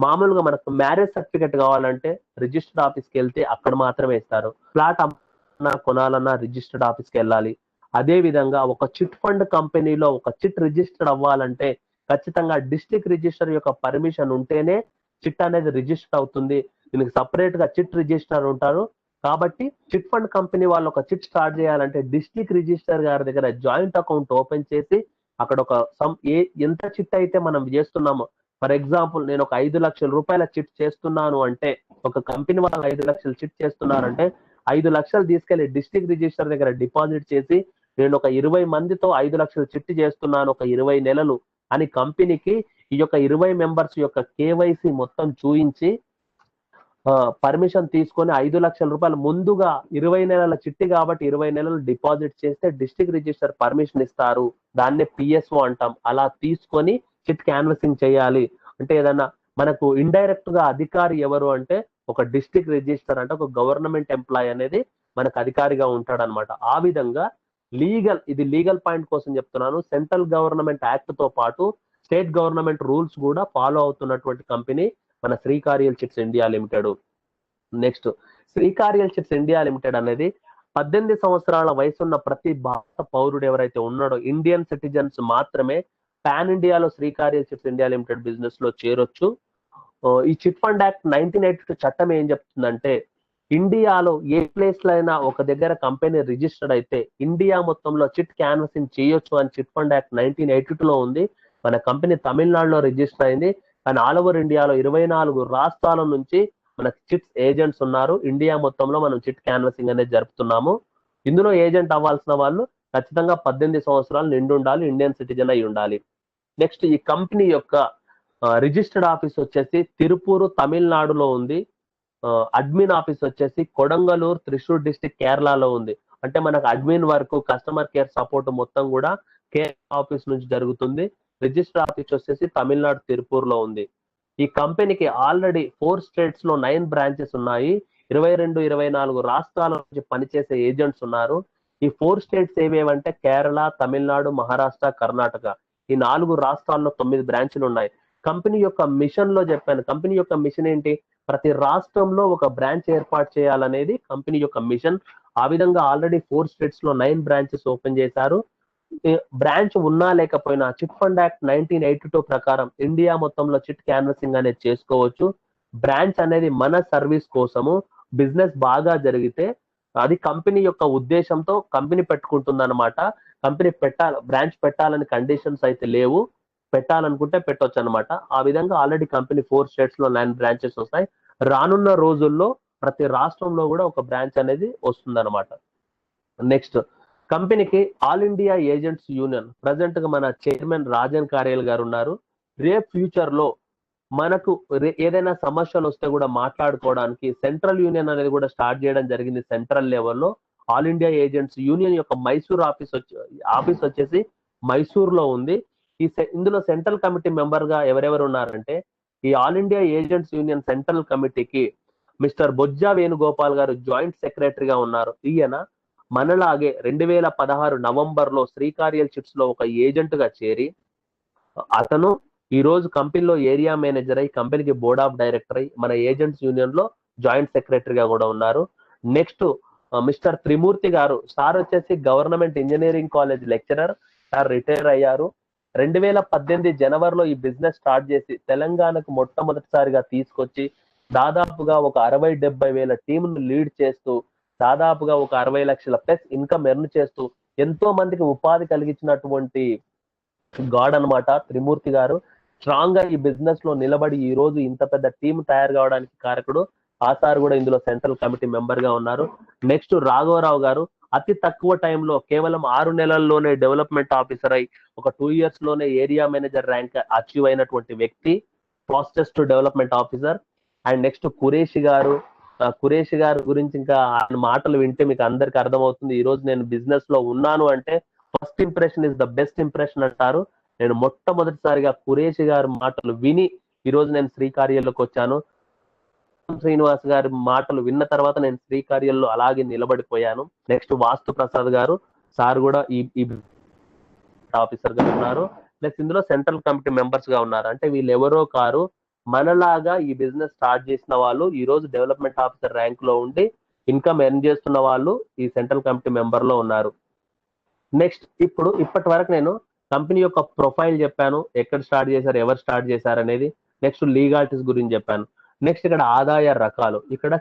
మామూలుగా మనకు మ్యారేజ్ సర్టిఫికేట్ కావాలంటే రిజిస్టర్డ్ ఆఫీస్కి వెళ్తే అక్కడ మాత్రమే ఇస్తారు. ఫ్లాట్ అమ్మాలన్నా కొనాలన్నా రిజిస్టర్డ్ ఆఫీస్కి వెళ్ళాలి. అదే విధంగా ఒక చిట్ ఫండ్ కంపెనీలో ఒక చిట్ రిజిస్టర్ అవ్వాలంటే ఖచ్చితంగా డిస్ట్రిక్ట్ రిజిస్టర్ యొక్క పర్మిషన్ ఉంటేనే చిట్ అనేది రిజిస్టర్ అవుతుంది. దీనికి సపరేట్ గా చిట్ రిజిస్టర్ ఉంటారు. కాబట్టి చిట్ ఫండ్ కంపెనీ వాళ్ళు ఒక చిట్ స్టార్ట్ చేయాలంటే డిస్ట్రిక్ట్ రిజిస్టర్ గారి దగ్గర జాయింట్ అకౌంట్ ఓపెన్ చేసి అక్కడ ఒక ఎంత చిట్ అయితే మనం చేస్తున్నామో, ఫర్ ఎగ్జాంపుల్ నేను ఒక 5 లక్షల రూపాయల చిట్ చేస్తున్నాను అంటే, ఒక కంపెనీ వాళ్ళు 5 లక్షలు చిట్ చేస్తున్నారంటే 5 లక్షలు తీసుకెళ్లి డిస్ట్రిక్ట్ రిజిస్టర్ దగ్గర డిపాజిట్ చేసి నేను ఒక 20 మందితో 5 లక్షలు చిట్ చేస్తున్నాను ఒక 20 నెలలు అని కంపెనీకి ఈ యొక్క 20 మెంబర్స్ యొక్క KYC మొత్తం చూయించి పర్మిషన్ తీసుకొని 5 లక్షల రూపాయలు ముందుగా 20 నెలల చిట్టి కాబట్టి 20 నెలలు డిపాజిట్ చేస్తే డిస్ట్రిక్ట్ రిజిస్టర్ పర్మిషన్ ఇస్తారు. దాన్నే PSO అంటాం. అలా తీసుకొని చిట్ క్యాన్వసింగ్ చేయాలి. అంటే ఏదన్నా మనకు ఇండైరెక్ట్ గా అధికారి ఎవరు అంటే ఒక డిస్ట్రిక్ట్ రిజిస్టర్, అంటే ఒక గవర్నమెంట్ ఎంప్లాయ్ అనేది మనకు అధికారిగా ఉంటాడనమాట. ఆ విధంగా ఇది లీగల్ పాయింట్ కోసం చెప్తున్నాను. సెంట్రల్ గవర్నమెంట్ యాక్ట్ తో పాటు స్టేట్ గవర్నమెంట్ రూల్స్ కూడా ఫాలో అవుతున్నటువంటి కంపెనీ మన Srikariyal chits India limited. Next Srikariyal chits India limited అనేది 18 సంవత్సరాల వయసున్న ప్రతి భారత పౌరుడు ఎవరైతే ఉన్నాడో ఇండియన్ సిటిజన్స్ మాత్రమే పాన్ ఇండియాలో శ్రీకారియల్ చిట్స్ ఇండియా లిమిటెడ్ బిజినెస్ లో చేరొచ్చు. ఈ చిట్ ఫండ్ యాక్ట్ 1982 చట్టం ఏం చెప్తుందంటే ఇండియాలో ఏ ప్లేస్ లో అయినా ఒక దగ్గర కంపెనీ రిజిస్టర్డ్ అయితే ఇండియా మొత్తంలో చిట్ క్యాన్వసింగ్ చేయొచ్చు అని చిట్ ఫండ్ యాక్ట్ 1982 లో ఉంది. మన కంపెనీ తమిళనాడులో రిజిస్టర్ అయింది, కానీ ఆల్ ఓవర్ ఇండియాలో 24 రాష్ట్రాల నుంచి మనకి చిట్స్ ఏజెంట్స్ ఉన్నారు. ఇండియా మొత్తంలో మనం చిట్ క్యాన్వసింగ్ అనేది జరుపుతున్నాము. ఇందులో ఏజెంట్ అవ్వాల్సిన వాళ్ళు ఖచ్చితంగా 18 సంవత్సరాలు నిండి ఉండాలి, ఇండియన్ సిటిజన్ అయి ఉండాలి. నెక్స్ట్ ఈ కంపెనీ యొక్క రిజిస్టర్డ్ ఆఫీస్ వచ్చేసి తిరుపూరు తమిళనాడులో ఉంది. అడ్మిన్ ఆఫీస్ వచ్చేసి కొడంగలూరు త్రిశూర్ డిస్ట్రిక్ట్ కేరళలో ఉంది. అంటే మనకు admin work, customer care support మొత్తం కూడా కేరళ ఆఫీస్ నుంచి జరుగుతుంది. రిజిస్టర్ ఆఫీస్ వచ్చేసి తమిళనాడు తిరుపూర్లో ఉంది. ఈ కంపెనీకి ఆల్రెడీ 4 స్టేట్స్ లో 9 బ్రాంచెస్ ఉన్నాయి. 22, 24 రాష్ట్రాల నుంచి పనిచేసే ఏజెంట్స్ ఉన్నారు. ఈ 4 స్టేట్స్ ఏవేవంటే కేరళ, తమిళనాడు, మహారాష్ట్ర, కర్ణాటక. ఈ 4 రాష్ట్రాల్లో 9 బ్రాంచ్లు ఉన్నాయి. కంపెనీ యొక్క మిషన్ లో చెప్పాను. కంపెనీ యొక్క మిషన్ ఏంటి? ప్రతి రాష్ట్రంలో ఒక బ్రాంచ్ ఏర్పాటు చేయాలనేది కంపెనీ యొక్క మిషన్. ఆ విధంగా ఆల్రెడీ 4 స్టేట్స్ లో 9 బ్రాంచెస్ ఓపెన్ చేశారు. బ్రాంచ్ ఉన్నా లేకపోయినా చిట్ ఫండ్ యాక్ట్ 1982 ప్రకారం ఇండియా మొత్తంలో చిట్ క్యాన్వసింగ్ అనేది చేసుకోవచ్చు. బ్రాంచ్ అనేది మన సర్వీస్ కోసము, బిజినెస్ బాగా జరిగితే అది కంపెనీ యొక్క ఉద్దేశంతో కంపెనీ పెట్టుకుంటుంది అనమాట. కంపెనీ బ్రాంచ్ పెట్టాలని కండిషన్స్ అయితే లేవు, పెట్టాలనుకుంటే పెట్టొచ్చు అనమాట. ఆ విధంగా ఆల్రెడీ కంపెనీ 4 స్టేట్స్ లో 9 బ్రాంచెస్ వస్తాయి. రానున్న రోజుల్లో ప్రతి రాష్ట్రంలో కూడా ఒక బ్రాంచ్ అనేది వస్తుంది అనమాట. నెక్స్ట్ కంపెనీకి all India agents union present గా మన చైర్మన్ రాజన్ కార్యల్ గారు ఉన్నారు. రేపు ఫ్యూచర్ లో మనకు ఏదైనా సమస్యలు వస్తే కూడా మాట్లాడుకోవడానికి సెంట్రల్ యూనియన్ అనేది కూడా స్టార్ట్ చేయడం జరిగింది. సెంట్రల్ లెవెల్లో ఆల్ ఇండియా ఏజెంట్స్ యూనియన్ యొక్క మైసూర్ ఆఫీస్ వచ్చేసి మైసూర్ లో ఉంది. ఇందులో సెంట్రల్ కమిటీ మెంబర్ గా ఎవరెవరు ఉన్నారంటే ఈ all India agents union central కమిటీకి మిస్టర్ బొజ్జా వేణుగోపాల్ గారు జాయింట్ సెక్రటరీగా ఉన్నారు. ఈయన మనలాగే 2016 నవంబర్ లో శ్రీకార్యల్ చిట్స్ లో ఒక ఏజెంట్ గా చేరి అతను ఈ రోజు కంపెనీలో ఏరియా మేనేజర్ అయి కంపెనీకి బోర్డ్ ఆఫ్ డైరెక్టర్ అయి మన ఏజెంట్స్ యూనియన్ లో జాయింట్ సెక్రటరీగా కూడా ఉన్నారు. నెక్స్ట్ మిస్టర్ త్రిమూర్తి గారు, సార్ వచ్చేసి government engineering college lecturer, sir retire అయ్యారు. 2018 జనవరిలో ఈ బిజినెస్ స్టార్ట్ చేసి తెలంగాణకు మొట్టమొదటిసారిగా తీసుకొచ్చి దాదాపుగా ఒక 60-70 వేల టీంను లీడ్ చేస్తూ దాదాపుగా ఒక 60 లక్షల ప్లస్ ఇన్కమ్ ఎర్న్ చేస్తూ ఎంతో మందికి ఉపాధి కలిగించినటువంటి గాడ్ అనమాట త్రిమూర్తి గారు. స్ట్రాంగ్ గా ఈ బిజినెస్ లో నిలబడి ఈ రోజు ఇంత పెద్ద టీం తయారు కావడానికి కారకుడు. ఆ సార్ కూడా ఇందులో సెంట్రల్ కమిటీ మెంబర్ గా ఉన్నారు. నెక్స్ట్ రాఘవరావు గారు అతి తక్కువ టైంలో కేవలం 6 నెలల్లోనే డెవలప్మెంట్ ఆఫీసర్ అయి ఒక 2 ఇయర్స్ లోనే ఏరియా మేనేజర్ ర్యాంక్ అచీవ్ అయినటువంటి వ్యక్తి, fastest development officer. And next Qureshi గారు గురించి ఇంకా ఆయన మాటలు వింటే మీకు అందరికి అర్థమవుతుంది. ఈ రోజు నేను బిజినెస్ లో ఉన్నాను అంటే first impression is the best impression అంటారు. నేను మొట్టమొదటిసారిగా కురేషి గారి మాటలు విని ఈ రోజు నేను శ్రీకార్యాల్లోకి వచ్చాను. శ్రీనివాస్ గారి మాటలు విన్న తర్వాత నేను శ్రీకార్యాల్లో అలాగే నిలబడిపోయాను. నెక్స్ట్ వాస్తు ప్రసాద్ గారు, సార్ కూడా ఈ ఆఫీసర్ గా ఉన్నారు. నెక్స్ట్ ఇందులో సెంట్రల్ కమిటీ మెంబర్స్ గా ఉన్నారు. అంటే వీళ్ళు ఎవరో కారు, మనలాగా ఈ బిజినెస్ స్టార్ట్ చేసిన వాళ్ళు ఈ రోజు డెవలప్మెంట్ ఆఫీసర్ ర్యాంక్ లో ఉండి ఇన్కమ్ ఎర్న్ చేస్తున్న వాళ్ళు ఈ సెంట్రల్ కమిటీ మెంబర్ లో ఉన్నారు. నెక్స్ట్ ఇప్పటి వరకు నేను కంపెనీ యొక్క ప్రొఫైల్ చెప్పాను, ఎక్కడ స్టార్ట్ చేశారు, ఎవరు స్టార్ట్ చేశారు అనేది. నెక్స్ట్ లీగాలిటీస్ గురించి చెప్పాను. నెక్స్ట్ ఇక్కడ ఆదాయ రకాలు, ఇక్కడ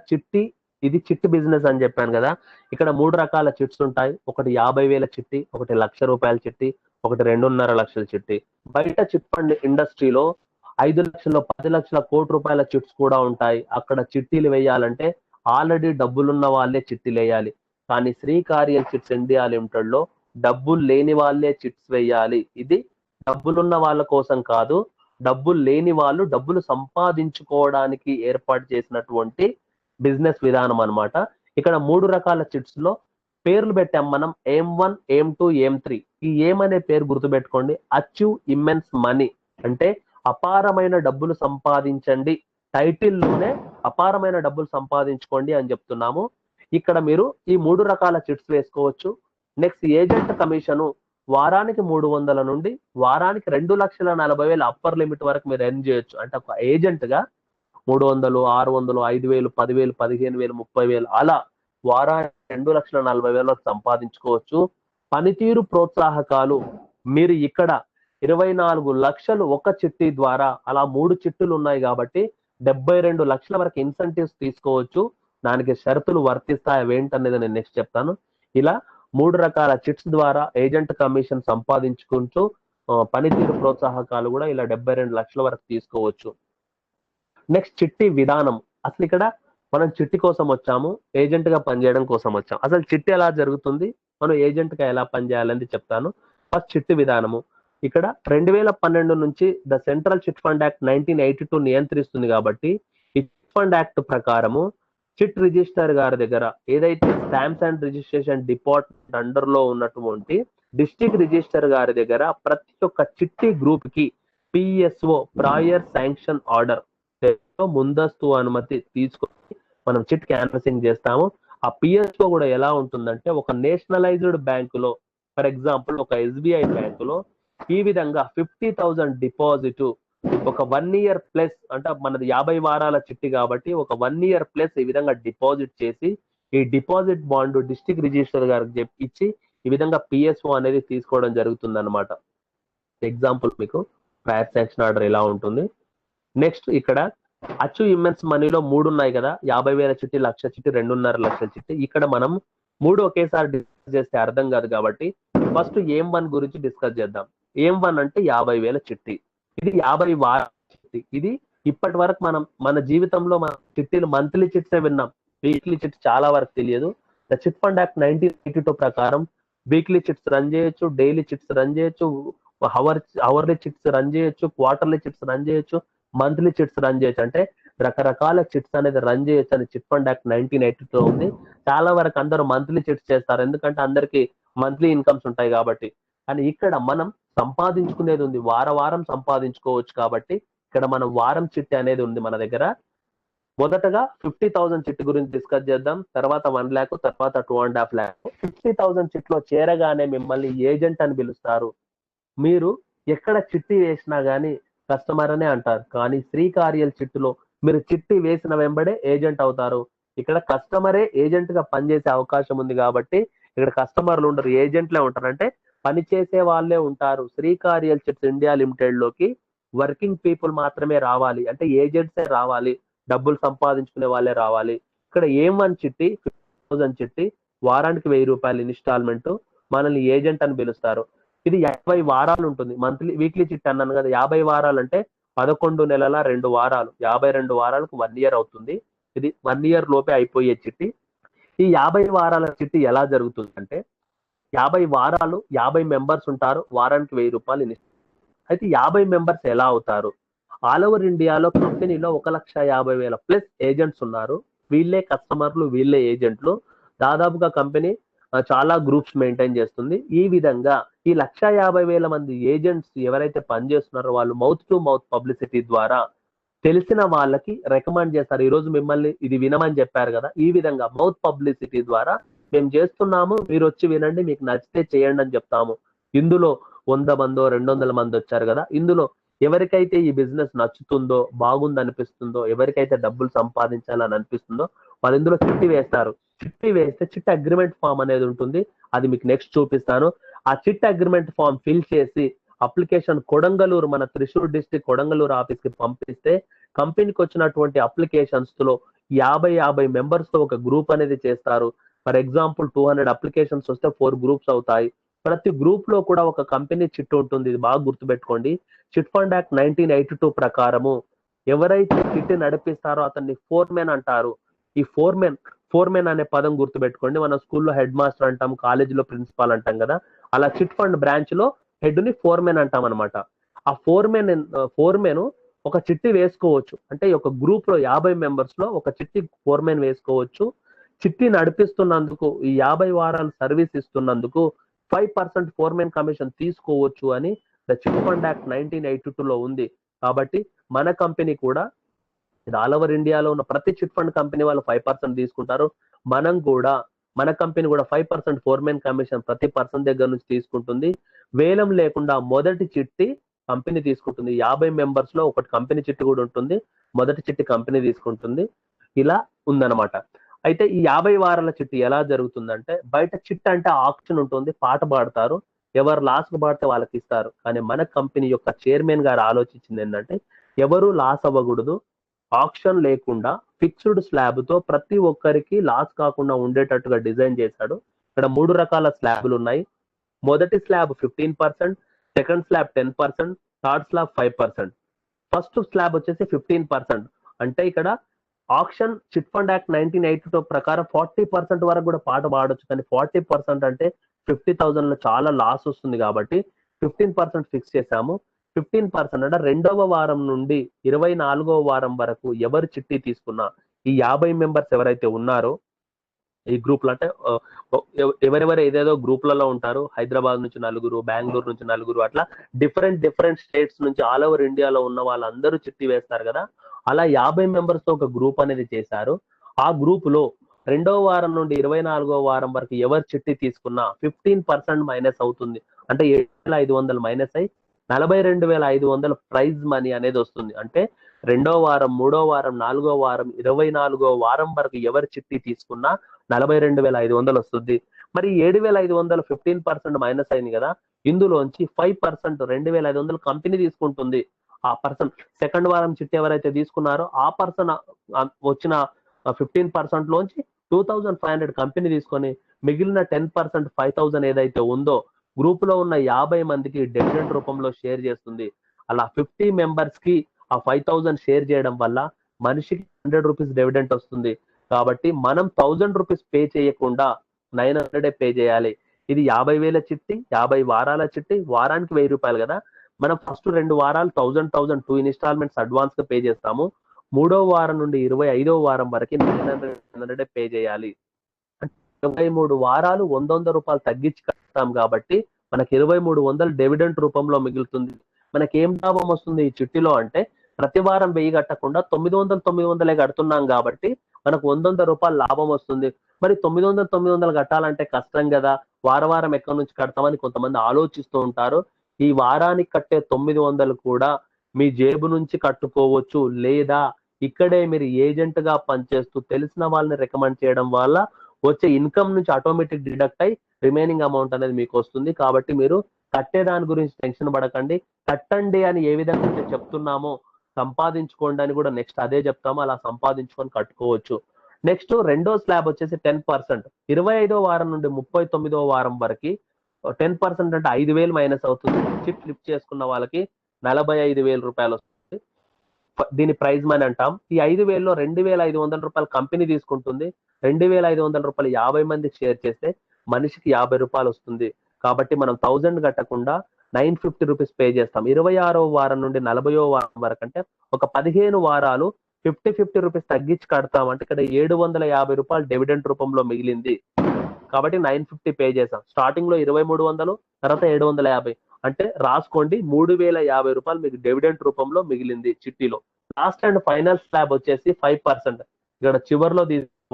ఇది చిట్టి బిజినెస్ అని చెప్పాను కదా. ఇక్కడ 3 రకాల చిట్స్ ఉంటాయి. ఒకటి 50,000 చిట్టి, ఒకటి ₹1,00,000 చిట్టి, ఒకటి 2.5 లక్షల చిట్టి. బయట చిట్ ఫండ్ ఇండస్ట్రీలో 5 లక్షల, 10 లక్షల, కోటి రూపాయల చిట్స్ కూడా ఉంటాయి. అక్కడ చిట్టీలు వేయాలంటే ఆల్రెడీ డబ్బులున్న వాళ్ళే చిట్టీలు వేయాలి. కానీ శ్రీకార్యల్ చిట్స్ ఇండియా లిమిటెడ్ లో డబ్బులు లేని వాళ్ళే చిట్స్ వేయాలి. ఇది డబ్బులున్న వాళ్ళ కోసం కాదు, డబ్బులు లేని వాళ్ళు డబ్బులు సంపాదించుకోవడానికి ఏర్పాటు చేసినటువంటి బిజినెస్ విధానం అన్నమాట. ఇక్కడ 3 రకాల చిట్స్ లో పేర్లు పెట్టాం మనం, M1, M2, M3. ఈ ఏం అనే పేరు గుర్తుపెట్టుకోండి. అచీవ్ ఇమ్మెన్స్ మనీ అంటే అపారమైన డబ్బులు సంపాదించండి. టైటిల్లోనే అపారమైన డబ్బులు సంపాదించుకోండి అని చెప్తున్నాము. ఇక్కడ మీరు ఈ 3 రకాల చిట్స్ వేసుకోవచ్చు. నెక్స్ట్ ఏజెంట్ కమిషన్ వారానికి 300 నుండి వారానికి 2,40,000 అప్పర్ లిమిట్ వరకు మీరు ఎర్న్ చేయొచ్చు. అంటే ఒక ఏజెంట్ గా 300, 600, 5,000, 10,000, 15,000, 30,000 అలా వారానికి 2,40,000 వరకు సంపాదించుకోవచ్చు. పనితీరు ప్రోత్సాహకాలు మీరు ఇక్కడ 24 లక్షలు ఒక చిట్టి ద్వారా, అలా 3 చిట్టులు ఉన్నాయి కాబట్టి 72 లక్షల వరకు ఇన్సెంటివ్స్ తీసుకోవచ్చు. దానికి షరతులు వర్తిస్తాయి, అవేంటనేది నేను నెక్స్ట్ చెప్తాను. ఇలా 3 రకాల చిట్స్ ద్వారా ఏజెంట్ కమిషన్ సంపాదించుకుంటూ పనితీరు ప్రోత్సాహకాలు కూడా ఇలా 72 లక్షల వరకు తీసుకోవచ్చు. నెక్స్ట్ చిట్టి విధానం. అసలు ఇక్కడ మనం చిట్టి కోసం వచ్చాము, ఏజెంట్ గా పనిచేయడం కోసం వచ్చాము. అసలు చిట్టి ఎలా జరుగుతుంది, మనం ఏజెంట్ గా ఎలా పనిచేయాలని చెప్తాను. ఫస్ట్ చిట్టి విధానము. ఇక్కడ 2012 నుంచి the central chit fund act 1982 నియంత్రిస్తుంది కాబట్టి ఈ చిట్ ఫండ్ యాక్ట్ ప్రకారము చిట్ రిజిస్టర్ గారి దగ్గర ఏదైతే stamps and registration department under లో ఉన్నటువంటి డిస్ట్రిక్ట్ రిజిస్టర్ గారి దగ్గర ప్రతి ఒక్క చిట్టి గ్రూప్ కి పిఎస్ఓ ప్రాయర్ శాంక్షన్ ఆర్డర్ ముందస్తు అనుమతి తీసుకొని మనం చిట్ క్యాన్వసింగ్ చేస్తాము. ఆ పిఎస్ఓ కూడా ఎలా ఉంటుందంటే ఒక నేషనలైజ్డ్ బ్యాంకులో, ఫర్ ఎగ్జాంపుల్ ఒక ఎస్బీఐ బ్యాంకులో ఈ విధంగా 50,000 డిపాజిట్ ఒక 1 ఇయర్ ప్లస్, అంటే మనది 50 వారాల చిట్టి కాబట్టి ఒక 1 ఇయర్ ప్లస్ ఈ విధంగా డిపాజిట్ చేసి ఈ డిపాజిట్ బాండ్ డిస్ట్రిక్ట్ రిజిస్టర్ గారికి ఇచ్చి ఈ విధంగా పిఎస్ఓ అనేది తీసుకోవడం జరుగుతుంది అనమాట. ఎగ్జాంపుల్ మీకు ప్రయర్ శాంక్షన్ ఆర్డర్ ఎలా ఉంటుంది. నెక్స్ట్ ఇక్కడ అచ్చు ఇమ్మెన్స్ మనీలో 3 ఉన్నాయి కదా, 50,000 చిట్టి, 1,00,000 చిట్టి, 2.5 లక్షల చిట్టి. ఇక్కడ మనం 3 ఒకేసారి డిస్కస్ చేస్తే అర్థం కాదు కాబట్టి ఫస్ట్ ఏం1 గురించి డిస్కస్ చేద్దాం. ఏం1 అంటే 50,000 చిట్టి. ఇది 50 వారాల చిట్టి. ఇది ఇప్పటి వరకు మనం మన జీవితంలో మన చిట్టీలు మంత్లీ చిట్సే విన్నాం, వీక్లీ చిట్స్ చాలా వరకు తెలియదు. ద చిట్ ఫండ్ యాక్ట్ 1982 ప్రకారం వీక్లీ చిట్స్ రన్ చేయొచ్చు, డైలీ చిట్స్ రన్ చేయొచ్చు, అవర్లీ చిట్స్ రన్ చేయొచ్చు, క్వార్టర్లీ చిట్స్ రన్ చేయొచ్చు, మంత్లీ చిట్స్ రన్ చేయొచ్చు. అంటే రకరకాల చిట్స్ అనేది రన్ చేయొచ్చు అని చిట్ ఫండ్ యాక్ట్ 1982 ఉంది. చాలా వరకు అందరూ మంత్లీ చిట్స్ చేస్తారు, ఎందుకంటే అందరికి మంత్లీ ఇన్కమ్స్ ఉంటాయి కాబట్టి. కానీ ఇక్కడ మనం సంపాదించుకునేది ఉంది, వారం సంపాదించుకోవచ్చు కాబట్టి ఇక్కడ మనం వారం చిట్టి అనేది ఉంది మన దగ్గర. మొదటగా 50,000 చిట్ గురించి డిస్కస్ చేద్దాం, తర్వాత 1 lakh, తర్వాత 2.5 lakh. 50,000 చిట్లో చేరగానే మిమ్మల్ని ఏజెంట్ అని పిలుస్తారు. మీరు ఎక్కడ చిట్టి వేసినా గానీ కస్టమర్ అనే అంటారు, కానీ శ్రీకార్యల్ చిట్టులో మీరు చిట్టి వేసిన వెంబడే ఏజెంట్ అవుతారు. ఇక్కడ కస్టమరే ఏజెంట్ గా పనిచేసే అవకాశం ఉంది కాబట్టి ఇక్కడ కస్టమర్లు ఉండరు, ఏజెంట్లే ఉంటారు. అంటే పని చేసే వాళ్ళే ఉంటారు. శ్రీకార్యల్ చిట్స్ ఇండియా లిమిటెడ్ లోకి వర్కింగ్ పీపుల్ మాత్రమే రావాలి, అంటే ఏజెంట్సే రావాలి, డబ్బులు సంపాదించుకునే వాళ్ళే రావాలి. ఇక్కడ ఏం1 చిట్టి 50,000 చిట్టి, వారానికి 1,000 రూపాయలు ఇన్స్టాల్మెంట్, మనల్ని ఏజెంట్ అని పిలుస్తారు. ఇది 50 వారాలు ఉంటుంది. మంత్లీ వీక్లీ చిట్ అన్నాను కదా, 50 వారాలు అంటే 11 నెలల 2 వారాలు, 52 వారాలకు 1 ఇయర్ అవుతుంది. ఇది 1 ఇయర్ లోపే అయిపోయే చిట్టి. ఈ 50 వారాల చిట్టి ఎలా జరుగుతుంది అంటే 50 వారాలు, 50 మెంబర్స్ ఉంటారు, వారానికి 1,000 రూపాయలు. అయితే 50 మెంబర్స్ ఎలా అవుతారు? ఆల్ ఓవర్ ఇండియాలో కంపెనీలో 1,50,000 ప్లస్ ఏజెంట్స్ ఉన్నారు. వీళ్ళే కస్టమర్లు, వీళ్ళే ఏజెంట్లు. దాదాపుగా కంపెనీ చాలా గ్రూప్స్ మెయింటైన్ చేస్తుంది. ఈ విధంగా ఈ 1,50,000 మంది ఏజెంట్స్ ఎవరైతే పనిచేస్తున్నారో వాళ్ళు మౌత్ టు మౌత్ పబ్లిసిటీ ద్వారా తెలిసిన వాళ్ళకి రికమెండ్ చేస్తారు. ఈ రోజు మిమ్మల్ని ఇది వినమని చెప్పారు కదా, ఈ విధంగా మౌత్ పబ్లిసిటీ ద్వారా మేము చేస్తున్నాము, మీరు వచ్చి వినండి, మీకు నచ్చితే చేయండి అని చెప్తాము. ఇందులో 100 మందో 200 మంది వచ్చారు కదా, ఇందులో ఎవరికైతే ఈ బిజినెస్ నచ్చుతుందో, బాగుంది అనిపిస్తుందో, ఎవరికైతే డబ్బులు సంపాదించాలని అనిపిస్తుందో వాళ్ళు ఇందులో చిట్టి వేస్తారు. చిట్టి వేస్తే చిట్ అగ్రిమెంట్ ఫామ్ అనేది ఉంటుంది, అది మీకు నెక్స్ట్ చూపిస్తాను. ఆ చిట్ అగ్రిమెంట్ ఫామ్ ఫిల్ చేసి అప్లికేషన్ కొడంగలూరు, మన త్రిశూర్ డిస్ట్రిక్ట్ కొడంగలూరు ఆఫీస్ కి పంపిస్తే కంపెనీకి వచ్చినటువంటి అప్లికేషన్స్ లో 50 మెంబర్స్ తో ఒక గ్రూప్ అనేది చేస్తారు. ఫర్ ఎగ్జాంపుల్ 200 అప్లికేషన్స్ వస్తే 4 గ్రూప్స్ అవుతాయి. ప్రతి గ్రూప్ లో కూడా ఒక కంపెనీ చిట్ ఉంటుంది. ఇది బాగా గుర్తుపెట్టుకోండి. చిట్ ఫండ్ యాక్ట్ 1982 ప్రకారము ఎవరైతే చిట్టి నడిపిస్తారో అతన్ని ఫోర్మెన్ అంటారు. ఈ ఫోర్మెన్ అనే పదం గుర్తుపెట్టుకోండి. మనం స్కూల్లో హెడ్ మాస్టర్ అంటాం, కాలేజీలో ప్రిన్సిపాల్ అంటాం కదా, అలా చిట్ ఫండ్ బ్రాంచ్ లో హెడ్ ని ఫోర్మెన్ అంటాం అనమాట. ఆ ఫోర్మెన్ ఒక చిట్టి వేసుకోవచ్చు, అంటే ఒక గ్రూప్ లో 50 మెంబర్స్ లో ఒక చిట్టి ఫోర్మెన్ వేసుకోవచ్చు. చిట్టి నడిపిస్తున్నందుకు, ఈ 50 వారాలు సర్వీస్ ఇస్తున్నందుకు 5% ఫోర్మెన్ కమిషన్ తీసుకోవచ్చు అని ద చిట్ ఫండ్ యాక్ట్ 1982 లో ఉంది. కాబట్టి మన కంపెనీ కూడా, ఇది ఆల్ ఓవర్ ఇండియాలో ఉన్న ప్రతి చిట్ ఫండ్ కంపెనీ వాళ్ళు 5% తీసుకుంటారు. మన కంపెనీ కూడా 5% ఫోర్మెన్ కమిషన్ ప్రతి పర్సన్ దగ్గర నుంచి తీసుకుంటుంది. వేలం లేకుండా మొదటి చిట్టి కంపెనీ తీసుకుంటుంది. 50 మెంబర్స్ లో ఒకటి కంపెనీ చిట్టి కూడా ఉంటుంది, మొదటి చిట్టి కంపెనీ తీసుకుంటుంది. ఇలా ఉందన్నమాట. అయితే ఈ 50 వారాల చిట్టి ఎలా జరుగుతుందంటే, బయట చిట్ అంటే ఆక్షన్ ఉంటుంది, పాట పాడతారు, ఎవరు లాస్ కు పాడితే వాళ్ళకి ఇస్తారు. కానీ మన కంపెనీ యొక్క చైర్మన్ గారు ఆలోచించింది ఏంటంటే ఎవరు లాస్ అవ్వకూడదు, ఆప్షన్ లేకుండా ఫిక్స్డ్ స్లాబ్ తో ప్రతి ఒక్కరికి లాస్ కాకుండా ఉండేటట్టుగా డిజైన్ చేశాడు. ఇక్కడ 3 రకాల స్లాబ్లు ఉన్నాయి. మొదటి slab 15%, second slab 10%, third slab 5%. First slab వచ్చేసి 15%. అంటే ఇక్కడ ఆక్షన్ చిట్ ఫండ్ యాక్ట్ 1982 ప్రకారం 40% వరకు కూడా పాట పాడొచ్చు, కానీ 40% అంటే 50,000 లో చాలా లాస్ వస్తుంది కాబట్టి 15% ఫిక్స్ చేశాము. 15% అంటే రెండవ వారం నుండి 24వ వారం వరకు ఎవరు చిట్టి తీసుకున్నా, ఈ 50 మెంబర్స్ ఎవరైతే ఉన్నారో ఈ గ్రూప్లు అంటే ఎవరెవరు ఏదేదో గ్రూప్లలో ఉంటారు, హైదరాబాద్ నుంచి నలుగురు, బెంగళూరు నుంచి నలుగురు, అట్లా డిఫరెంట్ స్టేట్స్ నుంచి ఆల్ ఓవర్ ఇండియాలో ఉన్న వాళ్ళందరూ చిట్టి వేస్తారు కదా, అలా 50 మెంబర్స్ తో ఒక గ్రూప్ అనేది చేశారు. ఆ గ్రూప్ లో రెండవ వారం నుండి 24వ వారం వరకు ఎవరు చిట్టి తీసుకున్నా 15% మైనస్ అవుతుంది. అంటే 7,500 మైనస్ అయి 42,500 ప్రైజ్ మనీ అనేది వస్తుంది. అంటే రెండో వారం, మూడో వారం, నాలుగో వారం, 24వ వారం వరకు ఎవరు చిట్టి తీసుకున్నా 42,500 వస్తుంది. మరి 7,500 15% మైనస్ అయింది కదా, ఇందులోంచి 5% 2,500 కంపెనీ తీసుకుంటుంది. ఆ పర్సన్ సెకండ్ వారం చిట్టి ఎవరైతే తీసుకున్నారో ఆ పర్సన్ వచ్చిన 15% లోంచి 2,500 కంపెనీ తీసుకొని మిగిలిన 10% 5,000 ఏదైతే ఉందో గ్రూప్ లో ఉన్న 50 మందికి డివిడెండ్ రూపంలో షేర్ చేస్తుంది. అలా 50 మెంబర్స్ కి ఆ 5,000 షేర్ చేయడం వల్ల మనిషికి 100 రూపీస్ డివిడెంట్ వస్తుంది. కాబట్టి మనం 1,000 రూపీస్ పే చేయకుండా 900 పే చేయాలి. ఇది 50,000 చిట్టి, 50 వారాల చిట్టి, వారానికి 1,000 రూపాయలు కదా. మనం ఫస్ట్ 2 వారాలు 1,000 2 ఇన్స్టాల్మెంట్స్ అడ్వాన్స్ గా పే చేస్తాము. మూడో వారం నుండి 25వ వారం వరకు 900 పే చేయాలి. 23 వారాలు 100 రూపాయలు తగ్గించి కడతాం కాబట్టి మనకి 2,300 డివిడెంట్ రూపంలో మిగులుతుంది. మనకి ఏం లాభం వస్తుంది ఈ చిట్టిలో అంటే, ప్రతి వారం 1000 కట్టకుండా 900 కడుతున్నాం కాబట్టి మనకు 100 రూపాయలు లాభం వస్తుంది. మరి 900 కట్టాలంటే కష్టం కదా, వారం ఎక్కడి నుంచి కడతామని కొంతమంది ఆలోచిస్తూ ఉంటారు. ఈ వారానికి కట్టే 900 కూడా మీ జేబు నుంచి కట్టుకోవచ్చు, లేదా ఇక్కడే మీరు ఏజెంట్ గా పనిచేస్తూ తెలిసిన వాళ్ళని రికమెండ్ చేయడం వల్ల వచ్చే ఇన్కమ్ నుంచి ఆటోమేటిక్ డిడక్ట్ అయి రిమైనింగ్ అమౌంట్ అనేది మీకు వస్తుంది. కాబట్టి మీరు కట్టే దాని గురించి టెన్షన్ పడకండి. కట్టండి అని ఏ విధంగా అయితే చెప్తున్నామో సంపాదించుకోండి అని కూడా నెక్స్ట్ అదే చెప్తాము. అలా సంపాదించుకొని కట్టుకోవచ్చు. నెక్స్ట్ రెండో స్లాబ్ వచ్చేసి 10%. 25వ వారం నుండి 39వ వారం వరకు 10% అంటే 5,000 మైనస్ అవుతుంది. చిట్ ఫ్లిప్ చేసుకున్న వాళ్ళకి 45,000 రూపాయలు వస్తుంది. దీని ప్రైజ్ మనీ అంటాం. ఈ 5,000లో 2,500 రూపాయలు కంపెనీ తీసుకుంటుంది. 2,500 రూపాయలు 50 మందికి షేర్ చేస్తే మనిషికి 50 రూపాయలు వస్తుంది. కాబట్టి మనం 1,000 కట్టకుండా 950 రూపీస్ పే చేస్తాం. 26వ వారం నుండి 40వ వారం వరకు అంటే ఒక 15 వారాలు 50 రూపీస్ తగ్గించి కడతాం. అంటే ఇక్కడ 750 రూపాయలు డివిడెంట్ రూపంలో మిగిలింది. కాబట్టి 950 పే చేసాం. స్టార్టింగ్ లో 2,300, తర్వాత 750 అంటే రాసుకోండి 3,050 రూపాయలు మీకు డివిడెంట్ రూపంలో మిగిలింది చిట్టిలో. లాస్ట్ అండ్ ఫైనల్ స్లాబ్ వచ్చేసి 5%. ఇక్కడ చివరిలో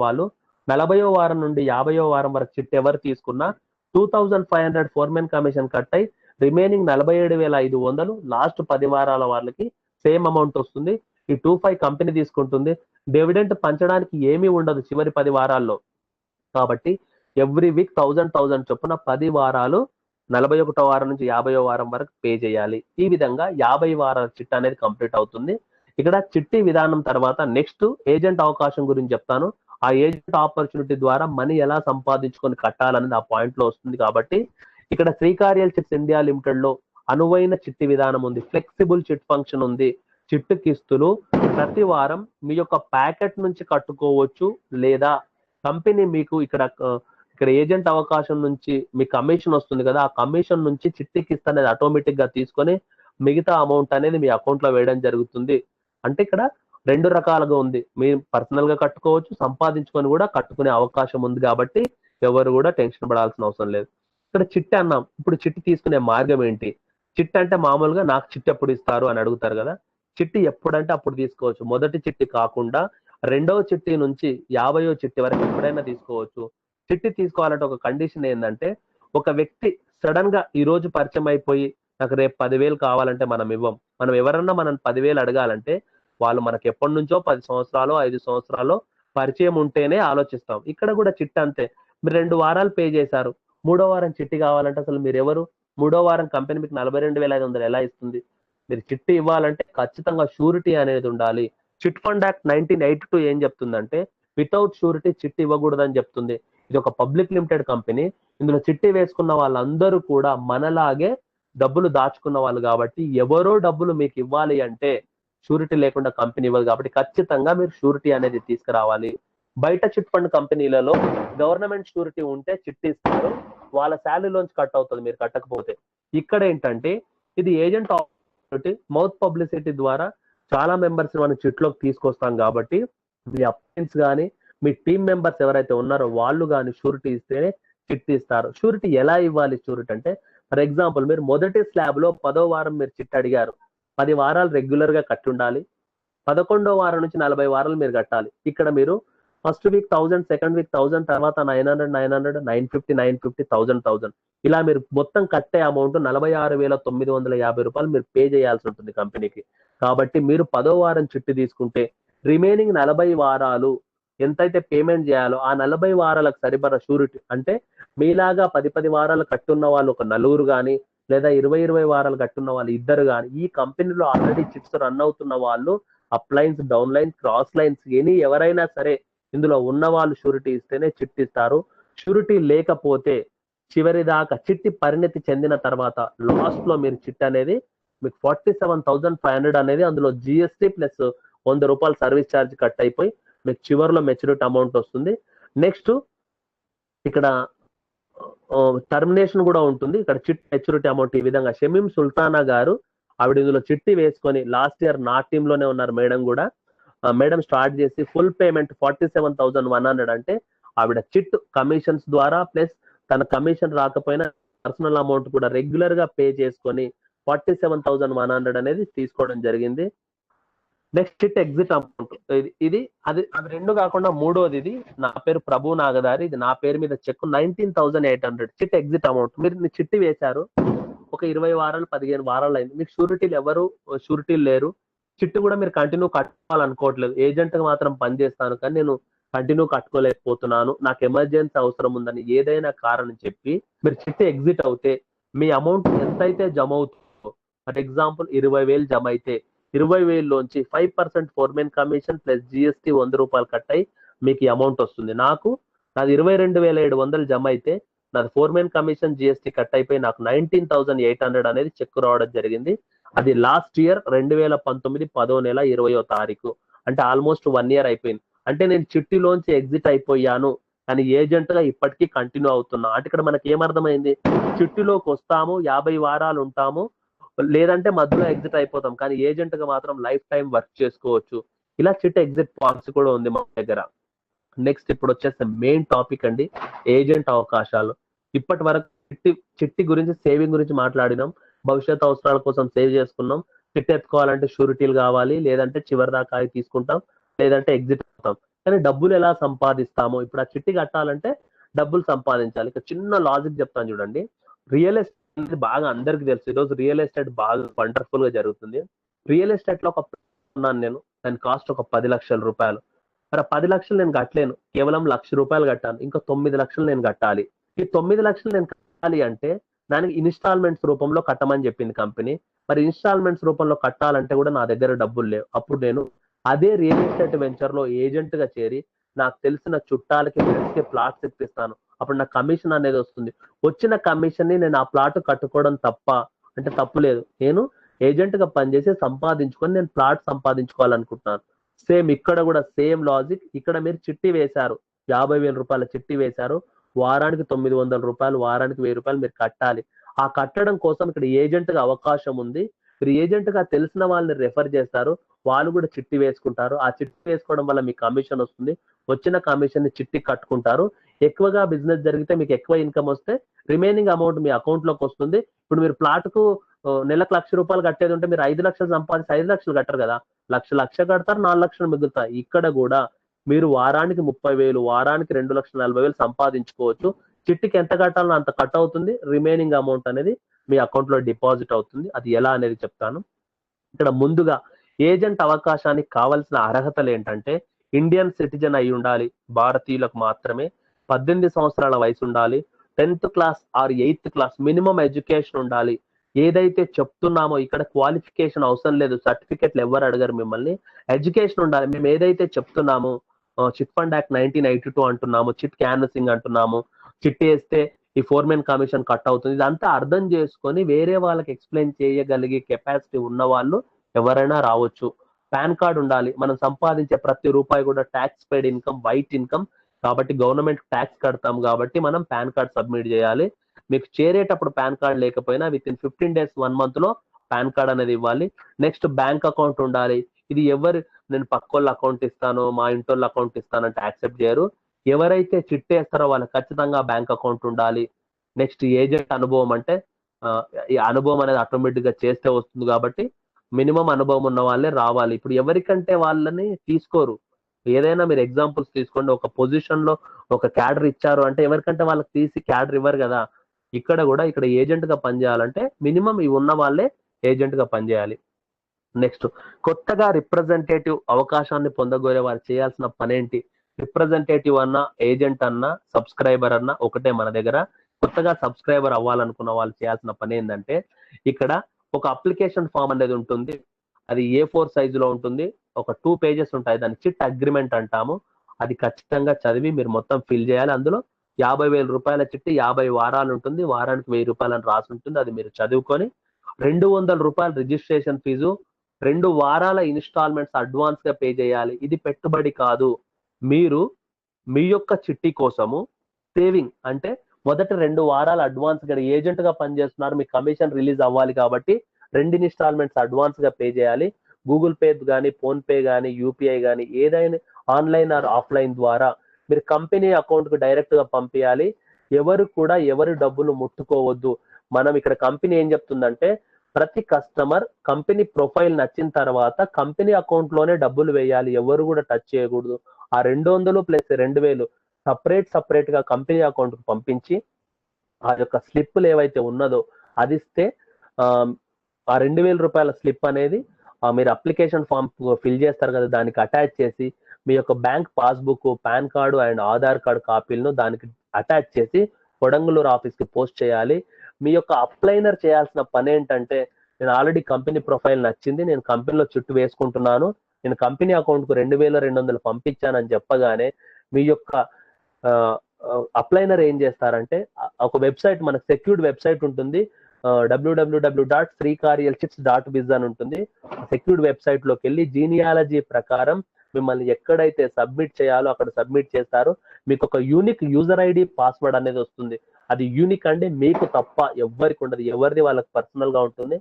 వాళ్ళు 40వ వారం నుండి 50వ వారం వరకు చిట్టి ఎవరు తీసుకున్నా 2,500 ఫోర్మెన్ కమిషన్ కట్ అయి రిమైనింగ్ 47,500 లాస్ట్ 10 వారాల వాళ్ళకి సేమ్ అమౌంట్ వస్తుంది. ఈ 25 కంపెనీ తీసుకుంటుంది. డివిడెంట్ పంచడానికి ఏమీ ఉండదు చివరి 10 వారాల్లో. కాబట్టి ఎవ్రీ వీక్ 1,000 చొప్పున 10 వారాలు 41వ వారం నుంచి 50వ వారం వరకు పే చేయాలి. ఈ విధంగా 50 వారాల చిట్ అనేది కంప్లీట్ అవుతుంది. ఇక్కడ చిట్టి విధానం తర్వాత నెక్స్ట్ ఏజెంట్ అవకాశం గురించి చెప్తాను. ఆ ఏజెంట్ ఆపర్చునిటీ ద్వారా మనీ ఎలా సంపాదించుకొని కట్టాలనేది ఆ పాయింట్ లో వస్తుంది. కాబట్టి ఇక్కడ శ్రీకారియల్ చిట్స్ ఇండియా లిమిటెడ్ లో అనువైన చిట్టి విధానం ఉంది, ఫ్లెక్సిబుల్ చిట్ ఫంక్షన్ ఉంది. చిట్టు కిస్తులు ప్రతి వారం మీ యొక్క ప్యాకెట్ నుంచి కట్టుకోవచ్చు, లేదా కంపెనీ మీకు ఇక్కడ ఏజెంట్ అవకాశం నుంచి మీ కమిషన్ వస్తుంది కదా, ఆ కమిషన్ నుంచి చిట్టి కిస్త్ అనేది ఆటోమేటిక్ గా తీసుకొని మిగతా అమౌంట్ అనేది మీ అకౌంట్ లో వేయడం జరుగుతుంది. అంటే ఇక్కడ 2 రకాలుగా ఉంది. మీరు పర్సనల్ గా కట్టుకోవచ్చు, సంపాదించుకొని కూడా కట్టుకునే అవకాశం ఉంది. కాబట్టి ఎవరు కూడా టెన్షన్ పడాల్సిన అవసరం లేదు. ఇక్కడ చిట్టి అన్నాం. ఇప్పుడు చిట్టి తీసుకునే మార్గం ఏంటి? చిట్టి అంటే మామూలుగా నాకు చిట్టి ఎప్పుడు ఇస్తారు అని అడుగుతారు కదా. చిట్టి ఎప్పుడంటే అప్పుడు తీసుకోవచ్చు. మొదటి చిట్టి కాకుండా రెండవ చిట్టి నుంచి 50వ చిట్టి వరకు ఎప్పుడైనా తీసుకోవచ్చు. చిట్టి తీసుకోవాలంటే ఒక కండిషన్ ఏంటంటే, ఒక వ్యక్తి సడన్ గా ఈ రోజు పరిచయం అయిపోయి నాకు రేపు 10,000 కావాలంటే మనం ఇవ్వం. మనం ఎవరన్నా మనం 10,000 అడగాలంటే వాళ్ళు మనకి ఎప్పటి నుంచో 10 సంవత్సరాలు 5 సంవత్సరాలు పరిచయం ఉంటేనే ఆలోచిస్తాం. ఇక్కడ కూడా చిట్టి అంతే. మీరు 2 వారాలు పే చేశారు, మూడో వారం చిట్టి కావాలంటే అసలు మీరు ఎవరు? మూడో వారం కంపెనీ మీకు 42,500 ఎలా ఇస్తుంది? మీరు చిట్టి ఇవ్వాలంటే ఖచ్చితంగా షూరిటీ అనేది ఉండాలి. చిట్ ఫండ్ యాక్ట్ 1982 ఏం చెప్తుందంటే, వితౌట్ షూరిటీ చిట్టి ఇవ్వకూడదని చెప్తుంది. ఇది ఒక పబ్లిక్ లిమిటెడ్ కంపెనీ. ఇందులో చిట్టి వేసుకున్న వాళ్ళందరూ కూడా మనలాగే డబ్బులు దాచుకున్న వాళ్ళు కాబట్టి ఎవరో డబ్బులు మీకు ఇవ్వాలి అంటే షూరిటీ లేకుండా కంపెనీ ఇవ్వదు కాబట్టి ఖచ్చితంగా మీరు షూరిటీ అనేది తీసుకురావాలి. బయట చిట్ ఫండ్ కంపెనీలలో గవర్నమెంట్ షూరిటీ ఉంటే చిట్ ఇస్తారు, వాళ్ళ శాలరీలోంచి కట్ అవుతుంది మీరు కట్టకపోతే. ఇక్కడ ఏంటంటే ఇది ఏజెంట్ మౌత్ పబ్లిసిటీ ద్వారా చాలా మెంబర్స్ మనం చిట్లోకి తీసుకొస్తాం కాబట్టి మీ అప్లయన్స్ కానీ మీ టీమ్ మెంబర్స్ ఎవరైతే ఉన్నారో వాళ్ళు కానీ షూరిటీ ఇస్తేనే చిట్ ఇస్తారు. షూరిటీ ఎలా ఇవ్వాలి? షూరిటీ అంటే ఫర్ ఎగ్జాంపుల్ మీరు మొదటి స్లాబ్ లో 10వ వారం మీరు చిట్ అడిగారు, 10 వారాలు రెగ్యులర్ గా కట్టి ఉండాలి, 11వ వారం నుంచి 40 వారాలు మీరు కట్టాలి. ఇక్కడ మీరు ఫస్ట్ వీక్ 1000, సెకండ్ వీక్ 1000, తర్వాత 900, 900, 950, 950, 1000 ఇలా మీరు మొత్తం కట్టే అమౌంట్ 46,950 రూపాయలు మీరు పే చేయాల్సి ఉంటుంది కంపెనీకి. కాబట్టి మీరు 10వ వారం చిట్టి తీసుకుంటే రిమైనింగ్ 40 వారాలు ఎంతైతే పేమెంట్ చేయాలో ఆ 40 వారాలకు సరిపడా షూరిటీ అంటే మీలాగా 10 వారాలు కట్టున్న వాళ్ళు ఒక నలుగురు కానీ లేదా 20 వారాలు కట్టున్న వాళ్ళు ఇద్దరు కానీ ఈ కంపెనీలో ఆల్రెడీ చిట్స్ రన్ అవుతున్న వాళ్ళు up lines, down lines, cross lines ఎవరైనా సరే ఇందులో ఉన్న వాళ్ళు షూరిటీ ఇస్తేనే చిట్ ఇస్తారు. షూరిటీ లేకపోతే చివరి దాకా చిట్టి పరిణతి చెందిన తర్వాత లాస్ట్ లో మీరు చిట్ అనేది మీకు 47,500 అనేది అందులో జిఎస్టీ ప్లస్ 100 రూపాయలు సర్వీస్ ఛార్జ్ కట్ అయిపోయి మీకు చివరిలో మెచ్యూరిటీ అమౌంట్ వస్తుంది. నెక్స్ట్ ఇక్కడ టర్మినేషన్ కూడా ఉంటుంది. ఇక్కడ చిట్ మెచ్యూరిటీ అమౌంట్ ఈ విధంగా షమీం సుల్తానా గారు ఆవిడ ఇందులో చిట్టి వేసుకొని లాస్ట్ ఇయర్ నా టీమ్ లోనే ఉన్నారు. మేడం కూడా మేడం స్టార్ట్ చేసి ఫుల్ పేమెంట్ 47,100 అంటే ఆవిడ చిట్ కమిషన్స్ ద్వారా ప్లస్ తన కమిషన్ రాకపోయినా పర్సనల్ అమౌంట్ కూడా రెగ్యులర్ గా పే చేసుకొని 47,100 అనేది తీసుకోవడం జరిగింది. నెక్స్ట్ చిట్ ఎగ్జిట్ అమౌంట్ ఇది అది రెండు కాకుండా మూడోది ఇది నా పేరు ప్రభు నాగదారి, ఇది నా పేరు మీద చెక్ 19,800 చిట్ ఎగ్జిట్ అమౌంట్. మీరు చిట్టి వేశారు, ఒక 20 వారాలు 15 వారాలు అయింది, మీకు షూరిటీలు లేరు, చిట్టు కూడా మీరు కంటిన్యూ కట్టుకోవాలనుకోవట్లేదు, ఏజెంట్ గా మాత్రం పనిచేస్తాను కానీ నేను కంటిన్యూ కట్టుకోలేకపోతున్నాను, నాకు ఎమర్జెన్సీ అవసరం ఉందని ఏదైనా కారణం చెప్పి మీరు చిట్టి ఎగ్జిట్ అవుతే మీ అమౌంట్ ఎంతైతే జమ అవుతుందో ఫర్ ఎగ్జాంపుల్ 20,000 జమ అయితే 20,000 లోంచి 5% ఫోర్మెన్ కమిషన్ ప్లస్ జిఎస్టీ 100 రూపాయలు కట్ అయి మీకు ఈ అమౌంట్ వస్తుంది. నాది 22,700 జమ అయితే నాది ఫోర్మెన్ కమిషన్ జిఎస్టీ కట్ అయిపోయి నాకు 19,800 అనేది చెక్ రావడం జరిగింది. అది లాస్ట్ ఇయర్ 2019 10వ నెల 20వ తారీఖు అంటే ఆల్మోస్ట్ 1 ఇయర్ అయిపోయింది. అంటే నేను చిట్టిలోంచి ఎగ్జిట్ అయిపోయాను కానీ ఏజెంట్ గా ఇప్పటికీ కంటిన్యూ అవుతున్నా. అంటే ఇక్కడ మనకి ఏమర్థమైంది, చిట్టిలోకి వస్తాము 50 వారాలు ఉంటాము లేదంటే మధ్యలో ఎగ్జిట్ అయిపోతాం కానీ ఏజెంట్ గా మాత్రం లైఫ్ టైం వర్క్ చేసుకోవచ్చు. ఇలా చిట్ ఎగ్జిట్ పాలసీ కూడా ఉంది మా దగ్గర. నెక్స్ట్ ఇప్పుడు వచ్చేసి మెయిన్ టాపిక్ అండి, ఏజెంట్ అవకాశాలు. ఇప్పటి వరకు చిట్టి గురించి సేవింగ్ గురించి మాట్లాడినాం, భవిష్యత్ అవసరాల కోసం సేవ్ చేసుకున్నాం, చిట్ ఎత్తుకోవాలంటే షూరిటీలు కావాలి, లేదంటే చివరి దాకా తీసుకుంటాం, లేదంటే ఎగ్జిట్ అవుతాం. కానీ డబ్బులు ఎలా సంపాదిస్తాము? ఇప్పుడు ఆ చిట్టి కట్టాలంటే డబ్బులు సంపాదించాలి. ఇక చిన్న లాజిక్ చెప్తాను చూడండి. రియల్ ఎస్టేట్ అనేది బాగా అందరికి తెలుసు, ఈరోజు రియల్ ఎస్టేట్ బాగా వండర్ఫుల్ గా జరుగుతుంది. రియల్ ఎస్టేట్ లో ఒక ఉన్నాను నేను, దాని కాస్ట్ ఒక 10 లక్షల రూపాయలు. మరి 10 లక్షలు నేను కట్టలేను, కేవలం 1,00,000 రూపాయలు కట్టాను, ఇంకా 9 లక్షలు నేను కట్టాలి. ఈ 9 లక్షలు నేను కట్టాలి అంటే దానికి ఇన్స్టాల్మెంట్స్ రూపంలో కట్టమని చెప్పింది కంపెనీ. మరి ఇన్స్టాల్మెంట్స్ రూపంలో కట్టాలంటే కూడా నా దగ్గర డబ్బులు లేవు. అప్పుడు నేను అదే రియల్ ఎస్టేట్ వెంచర్ లో ఏజెంట్ గా చేరి నాకు తెలిసిన చుట్టాలకి ఫ్రెండ్స్ కి ప్లాట్స్ ఇప్పిస్తాను. అప్పుడు నాకు కమిషన్ అనేది వస్తుంది. వచ్చిన కమిషన్ ని నేను ఆ ప్లాట్ కట్టుకోవడం తప్ప అంటే తప్పు లేదు. నేను ఏజెంట్ గా పనిచేసి సంపాదించుకొని నేను ప్లాట్ సంపాదించుకోవాలనుకుంటున్నాను. సేమ్ ఇక్కడ కూడా సేమ్ లాజిక్. ఇక్కడ మీరు చిట్టి వేశారు, 50,000 రూపాయల చిట్టి వేశారు, వారానికి 900 రూపాయలు, వారానికి 1000 రూపాయలు మీరు కట్టాలి. ఆ కట్టడం కోసం ఇక్కడ ఏజెంట్ గా అవకాశం ఉంది. మీరు ఏజెంట్ గా తెలిసిన వాళ్ళని రెఫర్ చేస్తారు, వాళ్ళు కూడా చిట్టి వేసుకుంటారు. ఆ చిట్టి వేసుకోవడం వల్ల మీకు కమిషన్ వస్తుంది. వచ్చిన కమిషన్ ని చిట్టి కట్టుకుంటారు. ఎక్కువగా బిజినెస్ జరిగితే మీకు ఎక్కువ ఇన్కమ్ వస్తే రిమైనింగ్ అమౌంట్ మీ అకౌంట్ లోకి వస్తుంది. ఇప్పుడు మీరు ప్లాట్ కు నెలకు 1,00,000 రూపాయలు కట్టేది ఉంటే మీరు 5 లక్షలు సంపాదించి 5 లక్షలు కట్టరు కదా, 1,00,000 కడతారు, 4 లక్షలు మిగులుతాయి. ఇక్కడ కూడా మీరు వారానికి 30,000, వారానికి 2,40,000 సంపాదించుకోవచ్చు. చిట్టికి ఎంత కట్టాలో అంత కట్ అవుతుంది, రిమైనింగ్ అమౌంట్ అనేది మీ అకౌంట్ లో డిపాజిట్ అవుతుంది. అది ఎలా అనేది చెప్తాను. ఇక్కడ ముందుగా ఏజెంట్ అవకాశానికి కావాల్సిన అర్హతలు ఏంటంటే ఇండియన్ సిటిజన్ అయి ఉండాలి, భారతీయులకు మాత్రమే, 18 సంవత్సరాల వయసు ఉండాలి, 10th class or 8th class minimum education ఉండాలి. ఏదైతే చెప్తున్నామో ఇక్కడ క్వాలిఫికేషన్ అవసరం లేదు, సర్టిఫికెట్లు ఎవరు అడగరు మిమ్మల్ని, ఎడ్యుకేషన్ ఉండాలి. మేము ఏదైతే చెప్తున్నామో చిట్ ఫండ్ యాక్ట్ 1982 అంటున్నాము, చిట్ క్యాన్వసింగ్ అంటున్నాము, చిట్ వేస్తే ఈ ఫోర్మెన్ కమిషన్ కట్ అవుతుంది, ఇదంతా అర్థం చేసుకొని వేరే వాళ్ళకి ఎక్స్ప్లెయిన్ చేయగలిగే కెపాసిటీ ఉన్న వాళ్ళు ఎవరైనా రావచ్చు. పాన్ కార్డ్ ఉండాలి. మనం సంపాదించే ప్రతి రూపాయి కూడా tax paid income, white income కాబట్టి గవర్నమెంట్ ట్యాక్స్ కడతాం కాబట్టి మనం పాన్ కార్డ్ సబ్మిట్ చేయాలి. మీకు చేరేటప్పుడు పాన్ కార్డ్ లేకపోయినా విత్ ఇన్ 15 days 1 month లో పాన్ కార్డ్ అనేది ఇవ్వాలి. నెక్స్ట్ బ్యాంక్ అకౌంట్ ఉండాలి. ఇది నేను పక్కోళ్ళ అకౌంట్ ఇస్తాను, మా ఇంటోళ్ళ అకౌంట్ ఇస్తానంటే యాక్సెప్ట్ చేయరు. ఎవరైతే చిట్టేస్తారో వాళ్ళకి ఖచ్చితంగా బ్యాంక్ అకౌంట్ ఉండాలి. నెక్స్ట్ ఏజెంట్ అనుభవం అంటే ఈ అనుభవం అనేది ఆటోమేటిక్ గా చేస్తే వస్తుంది కాబట్టి మినిమం అనుభవం ఉన్న వాళ్ళే రావాలి. ఇప్పుడు ఎవరికంటే వాళ్ళని తీసుకోరు. ఏదైనా మీరు ఎగ్జాంపుల్స్ తీసుకోండి. ఒక పొజిషన్ లో ఒక క్యాడర్ ఇచ్చారు అంటే ఎవరికంటే వాళ్ళకి తీసి క్యాడర్ ఇవ్వరు కదా. ఇక్కడ ఏజెంట్ గా పనిచేయాలంటే మినిమం ఇవి ఉన్న వాళ్ళే ఏజెంట్ గా పనిచేయాలి. నెక్స్ట్ కొత్తగా రిప్రజెంటేటివ్ అవకాశాన్ని పొందగోరే వారు చేయాల్సిన పనేంటి? రిప్రజెంటేటివ్ అన్నా, ఏజెంట్ అన్నా, సబ్స్క్రైబర్ అన్నా ఒకటే మన దగ్గర. కొత్తగా సబ్స్క్రైబర్ అవ్వాలనుకున్న వాళ్ళు చేయాల్సిన పని ఏంటంటే ఇక్కడ ఒక అప్లికేషన్ ఫామ్ అనేది ఉంటుంది. అది A4 సైజులో ఉంటుంది. ఒక 2 pages ఉంటాయి. దాన్ని చిట్ అగ్రిమెంట్ అంటాము. అది ఖచ్చితంగా చదివి మీరు మొత్తం ఫిల్ చేయాలి. అందులో 50,000 రూపాయల చిట్టి 50 వారాలు ఉంటుంది. వారానికి 1000 రూపాయలు అని రాసి ఉంటుంది. అది మీరు చదువుకొని 200 రూపాయలు రిజిస్ట్రేషన్ ఫీజు, 2 వారాల ఇన్స్టాల్మెంట్స్ అడ్వాన్స్ గా పే చేయాలి. ఇది పెట్టుబడి కాదు. మీరు మీ యొక్క చిట్టి కోసము సేవింగ్ అంటే మొదటి 2 వారాల అడ్వాన్స్ గా ఏజెంట్ గా పనిచేస్తున్నారు, మీ కమిషన్ రిలీజ్ అవ్వాలి కాబట్టి 2 ఇన్స్టాల్మెంట్స్ అడ్వాన్స్ గా పే చేయాలి. గూగుల్ పే కానీ, ఫోన్ పే కానీ, యూపీఐ కానీ ఏదైనా ఆన్లైన్ ఆర్ ఆఫ్లైన్ ద్వారా మీరు కంపెనీ అకౌంట్ కు డైరెక్ట్ గా పంపించాలి. ఎవరు కూడా ఎవరి డబ్బులు ముట్టుకోవద్దు. మనం ఇక్కడ కంపెనీ ఏం చెప్తుందంటే ప్రతి కస్టమర్ కంపెనీ ప్రొఫైల్ నచ్చిన తర్వాత కంపెనీ అకౌంట్ లోనే డబ్బులు వేయాలి. ఎవరు కూడా టచ్ చేయకూడదు. ఆ 200 ప్లస్ 2000 సపరేట్ గా కంపెనీ అకౌంట్ కు పంపించి ఆ యొక్క స్లిప్పులు ఏవైతే ఉన్నదో అది ఇస్తే ఆ 2000 రూపాయల స్లిప్ అనేది మీరు అప్లికేషన్ ఫామ్ ఫిల్ చేస్తారు కదా, దానికి అటాచ్ చేసి మీ యొక్క bank passbook, pan card and Aadhaar card కాపీలను దానికి అటాచ్ చేసి కొడంగలూరు ఆఫీస్ కి పోస్ట్ చేయాలి. మీ యొక్క అప్లైనర్ చేయాల్సిన పని ఏంటంటే నేను ఆల్రెడీ కంపెనీ ప్రొఫైల్ నచ్చింది, నేను కంపెనీలో చుట్టూ వేసుకుంటున్నాను, నేను కంపెనీ అకౌంట్ కు 2200 పంపించానని చెప్పగానే మీ యొక్క అప్లైనర్ ఏం చేస్తారంటే ఒక వెబ్సైట్, మనకు సెక్యూర్డ్ వెబ్సైట్ ఉంటుంది, www.srikariyalchits.biz అని ఉంటుంది. సెక్యూర్డ్ వెబ్సైట్ లోకి వెళ్ళి జీనియాలజీ ప్రకారం మిమ్మల్ని ఎక్కడైతే సబ్మిట్ చేయాలో అక్కడ సబ్మిట్ చేస్తారు. మీకు ఒక యూనిక్ యూజర్ ఐడి పాస్వర్డ్ అనేది వస్తుంది. అది యూనిక్ అంటే మీకు తప్ప ఎవరికి ఉండదు. ఎవరిది వాళ్ళకి పర్సనల్ గా ఉంటుంది.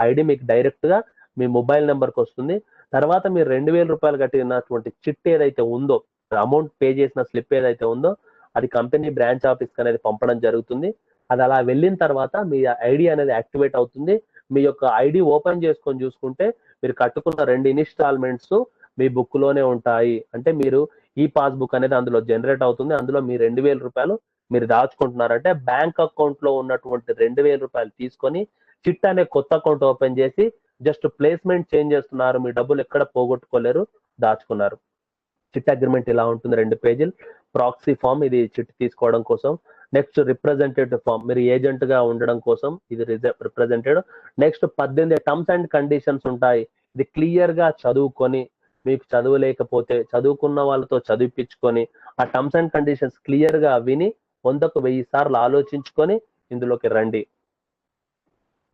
ఐడి మీకు డైరెక్ట్ గా మీ మొబైల్ నెంబర్ కి వస్తుంది. తర్వాత మీరు 2000 రూపాయలు కట్టినటువంటి చిట్ ఏదైతే ఉందో, అమౌంట్ పే చేసిన స్లిప్ ఏదైతే ఉందో అది కంపెనీ బ్రాంచ్ ఆఫీస్ అనేది పంపడం జరుగుతుంది. అది అలా వెళ్ళిన తర్వాత మీ ఐడి అనేది యాక్టివేట్ అవుతుంది. మీ యొక్క ఐడి ఓపెన్ చేసుకొని చూసుకుంటే మీరు కట్టుకున్న 2 ఇన్స్టాల్మెంట్స్ మీ బుక్ లోనే ఉంటాయి. అంటే మీరు ఈ పాస్బుక్ అనేది అందులో జనరేట్ అవుతుంది. అందులో మీ 2000 రూపాయలు మీరు దాచుకుంటున్నారంటే బ్యాంక్ అకౌంట్ లో ఉన్నటువంటి 2000 రూపాయలు తీసుకొని చిట్ అనే కొత్త అకౌంట్ ఓపెన్ చేసి జస్ట్ ప్లేస్మెంట్ చేంజ్ చేస్తున్నారు. మీ డబ్బులు ఎక్కడ పోగొట్టుకోలేరు, దాచుకున్నారు. చిట్ అగ్రిమెంట్ ఇలా ఉంటుంది, 2 పేజీలు. ప్రాక్సీ ఫామ్, ఇది చిట్ తీసుకోవడం కోసం. నెక్స్ట్ రిప్రజెంటేటివ్ ఫామ్, మీరు ఏజెంట్ గా ఉండడం కోసం ఇది representative. Next 18 terms and conditions ఉంటాయి. ఇది క్లియర్ గా చదువుకొని, మీకు చదువులేకపోతే చదువుకున్న వాళ్ళతో చదివిపించుకొని ఆ టర్మ్స్ అండ్ కండిషన్స్ క్లియర్ గా విని 100కు 1000 సార్లు ఆలోచించుకొని ఇందులోకి రండి.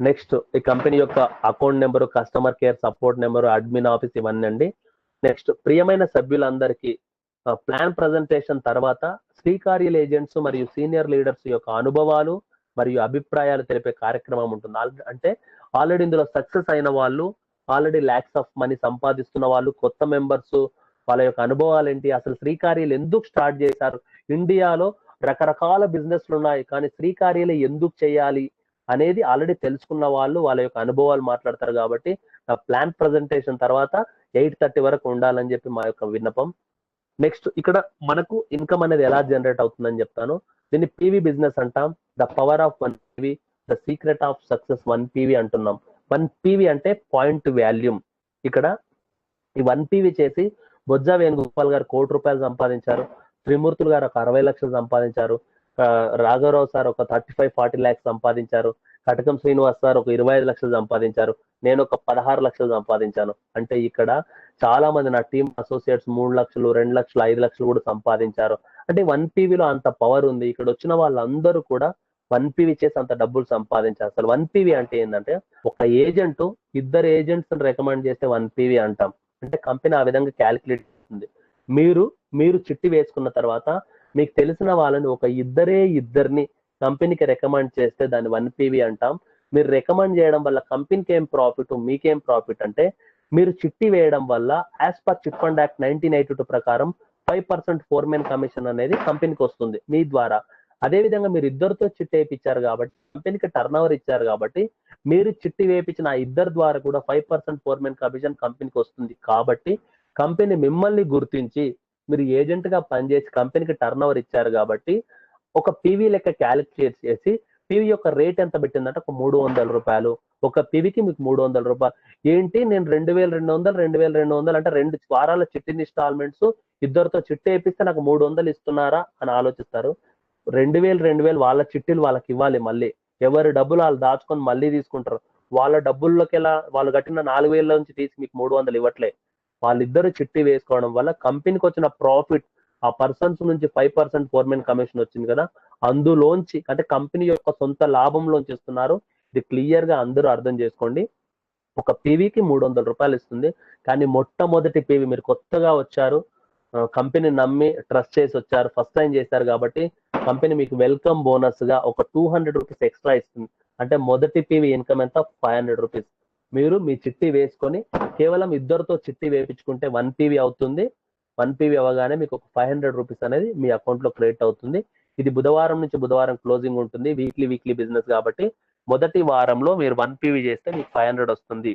నెక్స్ట్ ఈ కంపెనీ యొక్క account number, customer care support number, admin office ఇవన్నీ అండి. నెక్స్ట్ ప్రియమైన సభ్యులందరికీ ప్లాన్ ప్రజెంటేషన్ తర్వాత శ్రీకార్యల్ ఏజెంట్స్ మరియు సీనియర్ లీడర్స్ యొక్క అనుభవాలు మరియు అభిప్రాయాలు తెలిపే కార్యక్రమం ఉంటుంది. అంటే ఆల్రెడీ ఇందులో సక్సెస్ అయిన వాళ్ళు, ఆల్రెడీ ల్యాక్స్ ఆఫ్ మనీ సంపాదిస్తున్న వాళ్ళు, కొత్త మెంబర్స్, వాళ్ళ యొక్క అనుభవాలు ఏంటి, అసలు శ్రీకార్యలు ఎందుకు స్టార్ట్ చేశారు, ఇండియాలో రకరకాల బిజినెస్లు ఉన్నాయి కానీ శ్రీకార్యలు ఎందుకు చేయాలి అనేది ఆల్రెడీ తెలుసుకున్న వాళ్ళు వాళ్ళ యొక్క అనుభవాలు మాట్లాడతారు. కాబట్టి నా ప్లాన్ ప్రజెంటేషన్ తర్వాత 8:30 వరకు ఉండాలని చెప్పి మా యొక్క విన్నపం. నెక్స్ట్ ఇక్కడ మనకు ఇన్కమ్ అనేది ఎలా జనరేట్ అవుతుందని చెప్తాను. దీన్ని పీవీ బిజినెస్ అంటాం. The power of 1 PV, the secret of success 1 PV అంటున్నాం. 1 PV అంటే పాయింట్ వాల్యూమ్. ఇక్కడ ఈ 1 PV చేసి బొజ్జా వేణుగోపాల్ గారు 1 కోటి రూపాయలు సంపాదించారు, త్రిమూర్తులు గారు ఒక 60 లక్షలు సంపాదించారు, రాఘవరావు సార్ ఒక 35-40 lakhs సంపాదించారు, కటకం శ్రీనివాస్ సార్ ఒక 25 లక్షలు సంపాదించారు, నేను ఒక 16 లక్షలు సంపాదించాను. అంటే ఇక్కడ చాలా మంది నా టీమ్ అసోసియేట్స్ 3 లక్షలు, 2 లక్షలు, 5 లక్షలు కూడా సంపాదించారు. అంటే 1 PVలో అంత పవర్ ఉంది. ఇక్కడ వచ్చిన వాళ్ళందరూ కూడా 1 PV చేసి అంత డబ్బులు సంపాదించారు. అసలు 1 PV అంటే ఏంటంటే ఒక ఏజెంట్ 2 ఏజెంట్స్ రికమెండ్ చేస్తే 1 PV అంటాం. అంటే కంపెనీ ఆ విధంగా క్యాలిక్యులేట్ చేస్తుంది. మీరు చిట్టి వేసుకున్న తర్వాత మీకు తెలిసిన వాళ్ళని ఒక ఇద్దరిని కంపెనీకి రికమెండ్ చేస్తే దాన్ని 1 PV అంటాం. మీరు రికమెండ్ చేయడం వల్ల కంపెనీకి ఏం ప్రాఫిట్, మీకేం ప్రాఫిట్ అంటే మీరు చిట్టి వేయడం వల్ల as per chit fund act 1982 ప్రకారం 5% ఫోర్మెన్ కమిషన్ అనేది కంపెనీకి వస్తుంది మీ ద్వారా. అదే విధంగా మీరు ఇద్దరితో చిట్టి వేయించారు కాబట్టి కంపెనీకి టర్న్ ఓవర్ ఇచ్చారు కాబట్టి మీరు చిట్టి వేయించిన ఆ ఇద్దరు ద్వారా కూడా 5% ఫోర్మెన్ కమిషన్ కంపెనీకి వస్తుంది. కాబట్టి కంపెనీ మిమ్మల్ని గుర్తించి మీరు ఏజెంట్ గా పనిచేసి కంపెనీకి టర్న్ ఓవర్ ఇచ్చారు కాబట్టి ఒక పీవీ లెక్క క్యాలిక్యులేట్ చేసి పీవీ యొక్క రేట్ ఎంత పెట్టిందంటే ఒక 300 రూపాయలు. ఒక పీవీకి మీకు 300 రూపాయలు. ఏంటి నేను 2200 అంటే 2 వారాల చిట్టి ఇన్స్టాల్మెంట్స్ ఇద్దరితో చిట్టి వేపిస్తే నాకు 300 ఇస్తున్నారా అని ఆలోచిస్తారు. 2000 వాళ్ళ చిట్టీలు వాళ్ళకి ఇవ్వాలి. మళ్ళీ ఎవరి డబ్బులు వాళ్ళు దాచుకొని మళ్ళీ తీసుకుంటారు. వాళ్ళ డబ్బుల్లోకి ఎలా వాళ్ళు కట్టిన 4000 నుంచి తీసి మీకు 300 ఇవ్వట్లే. వాళ్ళిద్దరు చిట్టి వేసుకోవడం వల్ల కంపెనీకి వచ్చిన ప్రాఫిట్ ఆ పర్సన్స్ నుంచి 5% ఫోర్మెన్ కమిషన్ వచ్చింది కదా, అందులోంచి అంటే కంపెనీ యొక్క సొంత లాభంలోంచి ఇస్తున్నారు. ఇది క్లియర్ గా అందరూ అర్థం చేసుకోండి. ఒక పీవీకి 300 రూపాయలు ఇస్తుంది. కానీ మొట్టమొదటి పీవీ మీరు కొత్తగా వచ్చారు, కంపెనీ నమ్మి ట్రస్ట్ చేసి వచ్చారు, ఫస్ట్ టైం చేశారు కాబట్టి కంపెనీ మీకు వెల్కమ్ బోనస్ గా ఒక 200 రూపీస్ ఎక్స్ట్రా ఇస్తుంది. అంటే మొదటి పీవీ ఇన్కమ్ ఎంత 500 రూపీస్. మీరు మీ చిట్టి వేసుకొని కేవలం ఇద్దరితో చిట్టి వేయించుకుంటే 1 PV అవుతుంది. 1 PV అవ్వగానే మీకు ఒక 500 రూపీస్ అనేది మీ అకౌంట్ లో క్రెడిట్ అవుతుంది. ఇది బుధవారం నుంచి బుధవారం క్లోజింగ్ ఉంటుంది. వీక్లీ బిజినెస్ కాబట్టి మొదటి వారంలో మీరు 1 PV చేస్తే మీకు 500 వస్తుంది.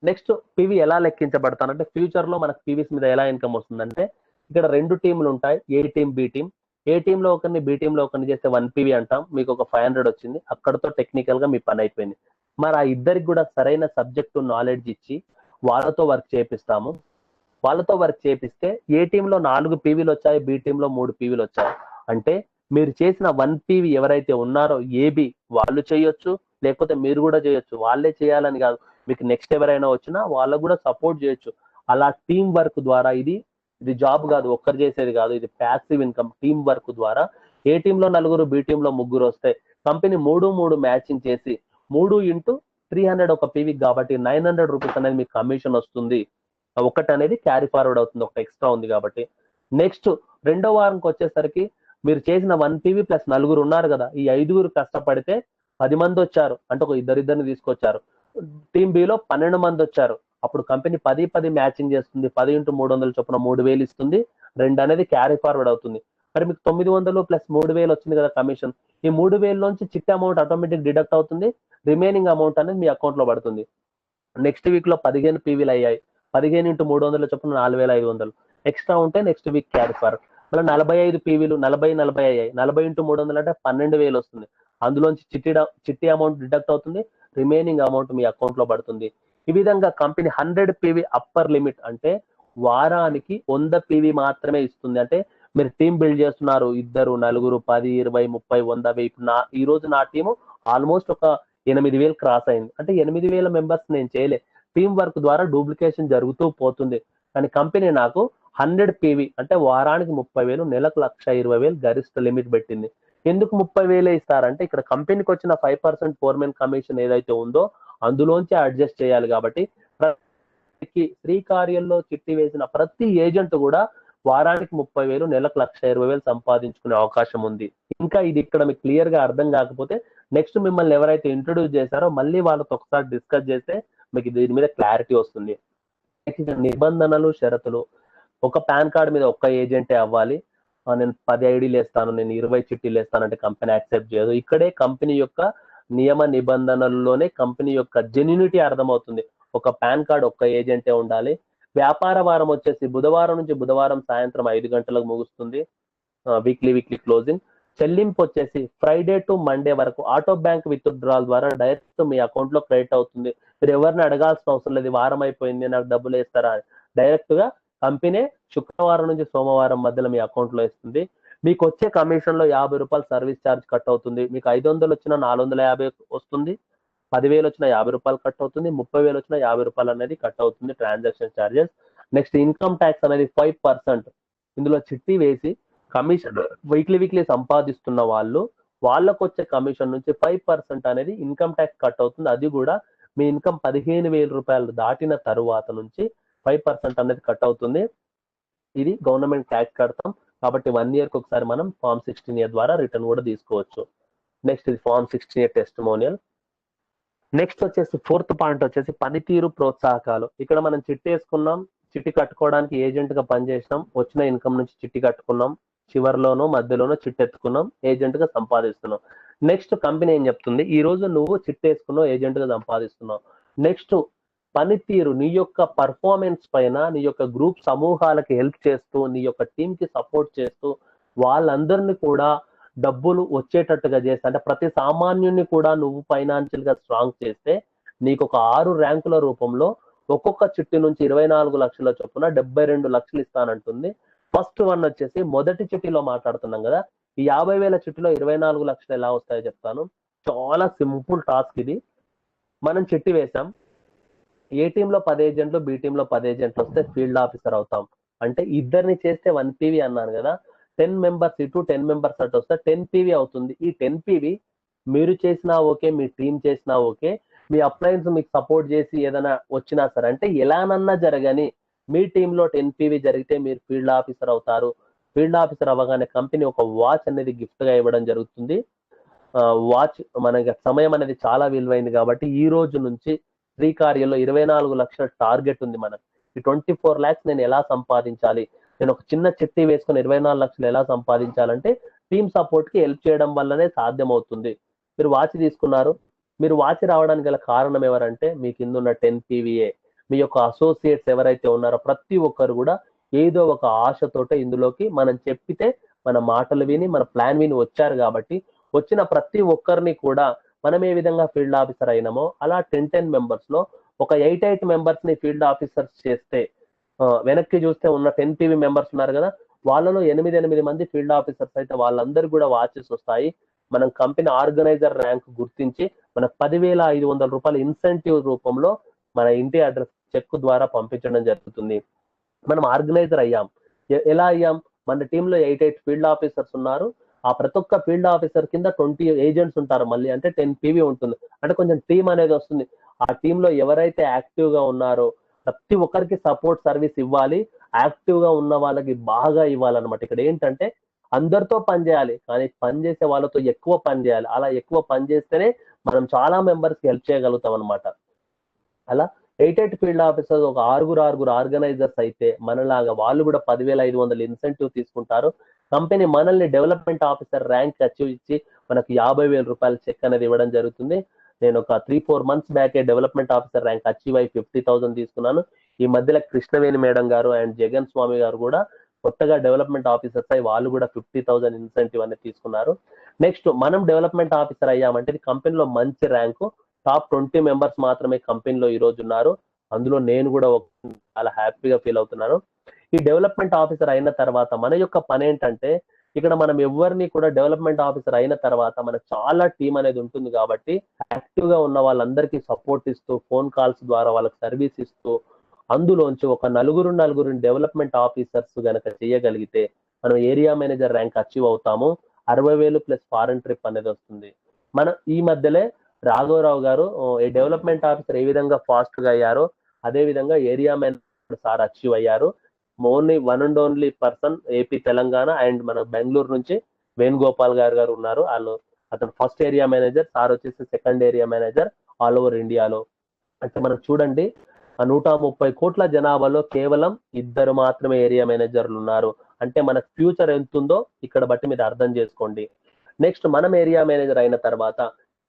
నెక్స్ట్ పీవీ ఎలా లెక్కించబడతానంటే ఫ్యూచర్ లో మనకు పీవీస్ మీద ఎలా ఇన్కమ్ వస్తుందంటే ఇక్కడ 2 టీంలు ఉంటాయి, ఏ టీం బి టీం. ఏ టీం లో ఒకరిని బి టీం లో ఒకరిని చేస్తే 1 PV అంటాం. మీకు ఒక 500 వచ్చింది. అక్కడతో టెక్నికల్ గా మీ పని అయిపోయింది. మరి ఆ ఇద్దరికి కూడా సరైన సబ్జెక్టు నాలెడ్జ్ ఇచ్చి వాళ్ళతో వర్క్ చేపిస్తాము. వాళ్ళతో వర్క్ చేపిస్తే ఏ టీంలో 4 పీవీలు వచ్చాయి, బి టీంలో 3 పీవీలు వచ్చాయి. అంటే మీరు చేసిన 1 PV ఎవరైతే ఉన్నారో ఏబి వాళ్ళు చేయొచ్చు, లేకపోతే మీరు కూడా చేయొచ్చు. వాళ్ళే చేయాలని కాదు, మీకు నెక్స్ట్ ఎవరైనా వచ్చినా వాళ్ళకు కూడా సపోర్ట్ చేయొచ్చు. అలా టీం వర్క్ ద్వారా ఇది జాబ్ కాదు, ఒక్కరు చేసేది కాదు, ఇది ప్యాసివ్ ఇన్కమ్. టీం వర్క్ ద్వారా ఏ టీంలో 4 బి టీంలో 3 వస్తే కంపెనీ 3 మ్యాచింగ్ చేసి 3 ఇంటూ 300 ఒక పీవీ కాబట్టి 900 రూపీస్ అనేది మీకు కమిషన్ వస్తుంది. ఒకటి అనేది క్యారీ ఫార్వర్డ్ అవుతుంది, ఒక ఎక్స్ట్రా ఉంది కాబట్టి. నెక్స్ట్ రెండో వారంకి వచ్చేసరికి మీరు చేసిన 1 PV ప్లస్ 4 ఉన్నారు కదా, ఈ 5 కష్టపడితే 10 మంది వచ్చారు అంటే ఒక ఇద్దరిని తీసుకొచ్చారు. టీం బిలో 12 మంది వచ్చారు. అప్పుడు కంపెనీ 10 మ్యాచింగ్ చేస్తుంది. 10 ఇంటూ 300 చొప్పున 3000 ఇస్తుంది. 2 అనేది క్యారీ ఫార్వర్డ్ అవుతుంది. మరి మీకు 900 ప్లస్ 3000 వచ్చింది కదా కమిషన్. ఈ 3000 నుంచి చిట్ అమౌంట్ ఆటోమేటిక్ డిడక్ట్ అవుతుంది. రిమైనింగ్ అమౌంట్ అనేది మీ అకౌంట్ లో పడుతుంది. నెక్స్ట్ వీక్ లో 15 పీవీలు అయ్యాయి. 15 ఇంటూ 300 చొప్పున 4500 ఎక్స్ట్రా ఉంటే నెక్స్ట్ వీక్ క్యారీ ఫార్వర్డ్. మళ్ళీ 45 పీవీలు 40 అయ్యాయి. 40 ఇంటూ 300 అంటే 12,000 వస్తుంది. అందులోంచి చిట్టి అమౌంట్ డిడక్ట్ అవుతుంది. రిమైనింగ్ అమౌంట్ మీ అకౌంట్ లో పడుతుంది. ఈ విధంగా కంపెనీ 100 పీవీ అప్పర్ లిమిట్ అంటే వారానికి 100 పీవీ మాత్రమే ఇస్తుంది. అంటే మీరు టీం బిల్డ్ చేస్తున్నారు, 2, 4, 10, 20, 30, 100. ఈ రోజు నా టీము ఆల్మోస్ట్ ఒక 8,000 క్రాస్ అయింది. అంటే 8,000 మెంబర్స్ నేను చేయలే. టీం వర్క్ ద్వారా డూప్లికేషన్ జరుగుతూ పోతుంది. కానీ కంపెనీ నాకు 100 పీవీ అంటే వారానికి 30,000, నెలకు 1,20,000 గరిష్ట లిమిట్ పెట్టింది. ఎందుకు 30,000 ఇస్తారంటే ఇక్కడ కంపెనీకి వచ్చిన 5% ఫోర్మెన్ కమిషన్ ఏదైతే ఉందో అందులోంచి అడ్జస్ట్ చేయాలి కాబట్టి శ్రీకార్యంలో చిట్టి వేసిన ప్రతి ఏజెంట్ కూడా వారానికి 30,000, నెలకు 1,20,000 సంపాదించుకునే అవకాశం ఉంది. ఇంకా ఇది ఇక్కడ మీకు క్లియర్ గా అర్థం కాకపోతే నెక్స్ట్ మిమ్మల్ని ఎవరైతే ఇంట్రొడ్యూస్ చేశారో మళ్ళీ వాళ్ళతో ఒకసారి డిస్కస్ చేస్తే మీకు దీని మీద క్లారిటీ వస్తుంది. నిబంధనలు, షరతులు. ఒక పాన్ కార్డ్ మీద ఒక్క ఏజెంటే అవ్వాలి. నేను 10 ఐడీలు వేస్తాను, నేను 20 చిట్టీలు వేస్తానంటే కంపెనీ యాక్సెప్ట్ చేయదు. ఇక్కడే కంపెనీ యొక్క నియమ నిబంధనల్లోనే కంపెనీ యొక్క జెన్యూనిటీ అర్థమవుతుంది. ఒక పాన్ కార్డ్ ఒక్క ఏజెంటే ఉండాలి. వ్యాపార వారం వచ్చేసి బుధవారం నుంచి బుధవారం సాయంత్రం 5 గంటలకు ముగుస్తుంది. Weekly closing. చెల్లింపు వచ్చేసి ఫ్రైడే టు మండే వరకు ఆటో బ్యాంక్ విత్డ్రాల్ ద్వారా డైరెక్ట్ మీ అకౌంట్ లో క్రెడిట్ అవుతుంది. మీరు ఎవరిని అడగాల్సిన అవసరం లేదు, వారం అయిపోయింది నాకు డబ్బులు వేస్తారా. డైరెక్ట్ గా కంపెనీ శుక్రవారం నుంచి సోమవారం మధ్యలో మీ అకౌంట్ లో ఇస్తుంది. మీకు వచ్చే కమిషన్ లో 50 రూపాయలు సర్వీస్ ఛార్జ్ కట్ అవుతుంది. మీకు 500 వచ్చినా 450 వస్తుంది. 10,000 వచ్చినా 50 రూపాయలు కట్ అవుతుంది. 30,000 వచ్చినా 50 రూపాయలు అనేది కట్ అవుతుంది transaction charges. Next income tax అనేది 5%. ఇందులో చిట్టి వేసి కమిషన్ వీక్లీ సంపాదిస్తున్న వాళ్ళకు వచ్చే కమిషన్ నుంచి 5% అనేది ఇన్కమ్ ట్యాక్స్ కట్ అవుతుంది. అది కూడా మీ ఇన్కమ్ 15,000 రూపాయలు దాటిన తరువాత నుంచి 5% అనేది కట్ అవుతుంది. ఇది గవర్నమెంట్ ట్యాక్స్ కడతాం కాబట్టి 1 yearకి ఒకసారి మనం ఫామ్ 16A ద్వారా రిటర్న్ కూడా తీసుకోవచ్చు. నెక్స్ట్ ఇది ఫామ్ 16A టెస్టిమోనియల్. నెక్స్ట్ వచ్చేసి 4th పాయింట్ వచ్చేసి పనితీరు ప్రోత్సాహకాలు. ఇక్కడ మనం చిట్టి వేసుకున్నాం, చిట్టి కట్టుకోవడానికి ఏజెంట్ గా పనిచేసినాం, వచ్చిన ఇన్కమ్ నుంచి చిట్టి కట్టుకున్నాం, చివరిలోనో మధ్యలోనో చిట్టి ఎత్తుకున్నాం, ఏజెంట్ గా సంపాదిస్తున్నాం. నెక్స్ట్ కంపెనీ ఏం చెప్తుంది, ఈ రోజు నువ్వు చిట్టి వేసుకున్నావు, ఏజెంట్ గా సంపాదిస్తున్నావు. నెక్స్ట్ పనితీరు, నీ యొక్క పర్ఫార్మెన్స్ పైన నీ యొక్క గ్రూప్ సమూహాలకి హెల్ప్ చేస్తూ, నీ యొక్క టీమ్ కి సపోర్ట్ చేస్తూ, వాళ్ళందరినీ కూడా డబ్బులు వచ్చేటట్టుగా చేస్తే, అంటే ప్రతి సామాన్యుని కూడా నువ్వు ఫైనాన్షియల్ గా స్ట్రాంగ్ చేస్తే నీకు ఒక 6 ర్యాంకుల రూపంలో ఒక్కొక్క చిట్టి నుంచి 24 లక్షల చొప్పున 72 లక్షలు ఇస్తానంటుంది. ఫస్ట్ వన్ వచ్చేసి మొదటి చిట్టిలో మాట్లాడుతున్నాం కదా, ఈ 50,000 చిట్టిలో 24 లక్షలు ఎలా వస్తాయో చెప్తాను. చాలా సింపుల్ టాస్క్ ఇది. మనం చిట్టి వేసాం, ఏ టీంలో 10 ఏజెంట్లు, బి టీంలో 10 ఏజెంట్లు వస్తే ఫీల్డ్ ఆఫీసర్ అవుతాం. అంటే ఇద్దరిని చేస్తే 1 PV అన్నాను కదా, 10 మెంబర్స్ ఇటు 10 మెంబర్స్ అటు వస్తే 10 PV అవుతుంది. ఈ 10 PV మీరు చేసినా ఓకే, మీ టీం చేసినా ఓకే, మీ అప్లయన్స్ మీకు సపోర్ట్ చేసి ఏదైనా వచ్చినా సరే, అంటే ఎలానన్నా జరగని మీ టీంలో 10 PV జరిగితే మీరు ఫీల్డ్ ఆఫీసర్ అవుతారు. ఫీల్డ్ ఆఫీసర్ అవ్వగానే కంపెనీ ఒక వాచ్ అనేది గిఫ్ట్ గా ఇవ్వడం జరుగుతుంది. వాచ్ మనకి సమయం అనేది చాలా విలువైంది కాబట్టి ఈ రోజు నుంచి శ్రీకార్యంలో 24 లక్షల టార్గెట్ ఉంది మనకు. ఈ 24 lakhs నేను ఎలా సంపాదించాలి, నేను ఒక చిన్న చిట్టి వేసుకుని 24 లక్షలు ఎలా సంపాదించాలంటే టీమ్ సపోర్ట్ కి హెల్ప్ చేయడం వల్లనే సాధ్యం అవుతుంది. మీరు వాచ్ తీసుకున్నారు, మీరు వాచ్ రావడానికి గల కారణం ఎవరంటే మీ కింద ఉన్న 10 PVA, మీ యొక్క అసోసియేట్స్ ఎవరైతే ఉన్నారో ప్రతి ఒక్కరు కూడా ఏదో ఒక ఆశతోటే ఇందులోకి మనం చెప్పితే మన మాటలు విని మన ప్లాన్ విని వచ్చారు కాబట్టి, వచ్చిన ప్రతి ఒక్కరిని కూడా మనం ఏ విధంగా ఫీల్డ్ ఆఫీసర్ అయినామో అలా 10 మెంబర్స్ లో ఒక 8 మెంబర్స్ ని ఫీల్డ్ ఆఫీసర్స్ చేస్తే, వెనక్కి చూస్తే ఉన్న 10 PV మెంబర్స్ ఉన్నారు కదా, వాళ్ళలో 8 మంది ఫీల్డ్ ఆఫీసర్స్ అయితే వాళ్ళందరూ కూడా వాచెస్ వస్తాయి. మనం కంపెనీ ఆర్గనైజర్ ర్యాంక్ గుర్తించి మనకు 10,500 రూపాయల ఇన్సెంటివ్ రూపంలో మన ఇంటి అడ్రస్ చెక్ ద్వారా పంపించడం జరుగుతుంది. మనం ఆర్గనైజర్ అయ్యాం. ఎలా అయ్యాం, మన టీంలో 8 ఫీల్డ్ ఆఫీసర్స్ ఉన్నారు. ఆ ప్రతి ఒక్క ఫీల్డ్ ఆఫీసర్ కింద 20 ఏజెంట్స్ ఉంటారు, మళ్ళీ అంటే 10 PV ఉంటుంది. అంటే కొంచెం టీం అనేది వస్తుంది. ఆ టీంలో ఎవరైతే యాక్టివ్ గా ఉన్నారో ప్రతి ఒక్కరికి సపోర్ట్ సర్వీస్ ఇవ్వాలి. యాక్టివ్ గా ఉన్న వాళ్ళకి బాగా ఇవ్వాలన్నమాట. ఇక్కడ ఏంటంటే అందరితో పని చేయాలి, కానీ పని చేసే వాళ్ళతో ఎక్కువ పని చేయాలి. అలా ఎక్కువ పని చేస్తేనే మనం చాలా మెంబర్స్ కి హెల్ప్ చేయగలుగుతాం అనమాట. అలా 8 ఫీల్డ్ ఆఫీసర్స్ ఒక 6 ఆర్గనైజర్స్ అయితే మనలాగా వాళ్ళు కూడా 10,500 ఇన్సెంటివ్ తీసుకుంటారు. కంపెనీ మనల్ని డెవలప్మెంట్ ఆఫీసర్ ర్యాంక్ అచీవ్ ఇచ్చి మనకు 50,000 రూపాయల చెక్ అనేది ఇవ్వడం జరుగుతుంది. నేను ఒక 3-4 మంత్స్ బ్యాకే డెవలప్మెంట్ ఆఫీసర్ ర్యాంక్ అచీవ్ అయి 50,000 తీసుకున్నాను. ఈ మధ్యలో కృష్ణవేణి మేడం గారు అండ్ జగన్ స్వామి గారు కూడా కొత్తగా డెవలప్మెంట్ ఆఫీసర్స్ అయి వాళ్ళు కూడా 50,000 ఇన్సెంటివ్ అనేది తీసుకున్నారు. నెక్స్ట్ మనం డెవలప్మెంట్ ఆఫీసర్ అయ్యామంటే ఇది కంపెనీలో మంచి ర్యాంకు. టాప్ 20 మెంబర్స్ మాత్రమే కంపెనీలో ఈ రోజు ఉన్నారు. అందులో నేను కూడా చాలా హ్యాపీగా ఫీల్ అవుతున్నాను. ఈ డెవలప్మెంట్ ఆఫీసర్ అయిన తర్వాత మన యొక్క పని ఏంటంటే, ఇక్కడ మనం ఎవరిని కూడా డెవలప్మెంట్ ఆఫీసర్ అయిన తర్వాత మనకు చాలా టీం అనేది ఉంటుంది కాబట్టి యాక్టివ్ గా ఉన్న వాళ్ళందరికీ సపోర్ట్ ఇస్తూ, ఫోన్ కాల్స్ ద్వారా వాళ్ళకి సర్వీస్ ఇస్తూ, అందులోంచి ఒక నలుగురు డెవలప్మెంట్ ఆఫీసర్స్ గనక చేయగలిగితే మనం ఏరియా మేనేజర్ ర్యాంక్ అచీవ్ అవుతాము. 60,000 ప్లస్ ఫారెన్ ట్రిప్ అనేది వస్తుంది. మనం ఈ మధ్యలో రాఘవరావు గారు ఈ డెవలప్మెంట్ ఆఫీసర్ ఏ విధంగా ఫాస్ట్ గా అయ్యారో అదే విధంగా ఏరియా మేనేజర్ సార్ అచీవ్ అయ్యారు. Only one and only person AP Telangana and మన బెంగళూరు నుంచి వేణుగోపాల్ గారు ఉన్నారు. అతను ఫస్ట్ ఏరియా మేనేజర్, సార్ వచ్చేసి second area manager all over ఇండియాలో. అంటే మనం చూడండి, 130 కోట్ల జనాభాలో కేవలం 2 మాత్రమే ఏరియా మేనేజర్లు ఉన్నారు. అంటే మన ఫ్యూచర్ ఎంత ఉందో ఇక్కడ బట్టి మీరు అర్థం చేసుకోండి. నెక్స్ట్ మనం ఏరియా మేనేజర్ అయిన తర్వాత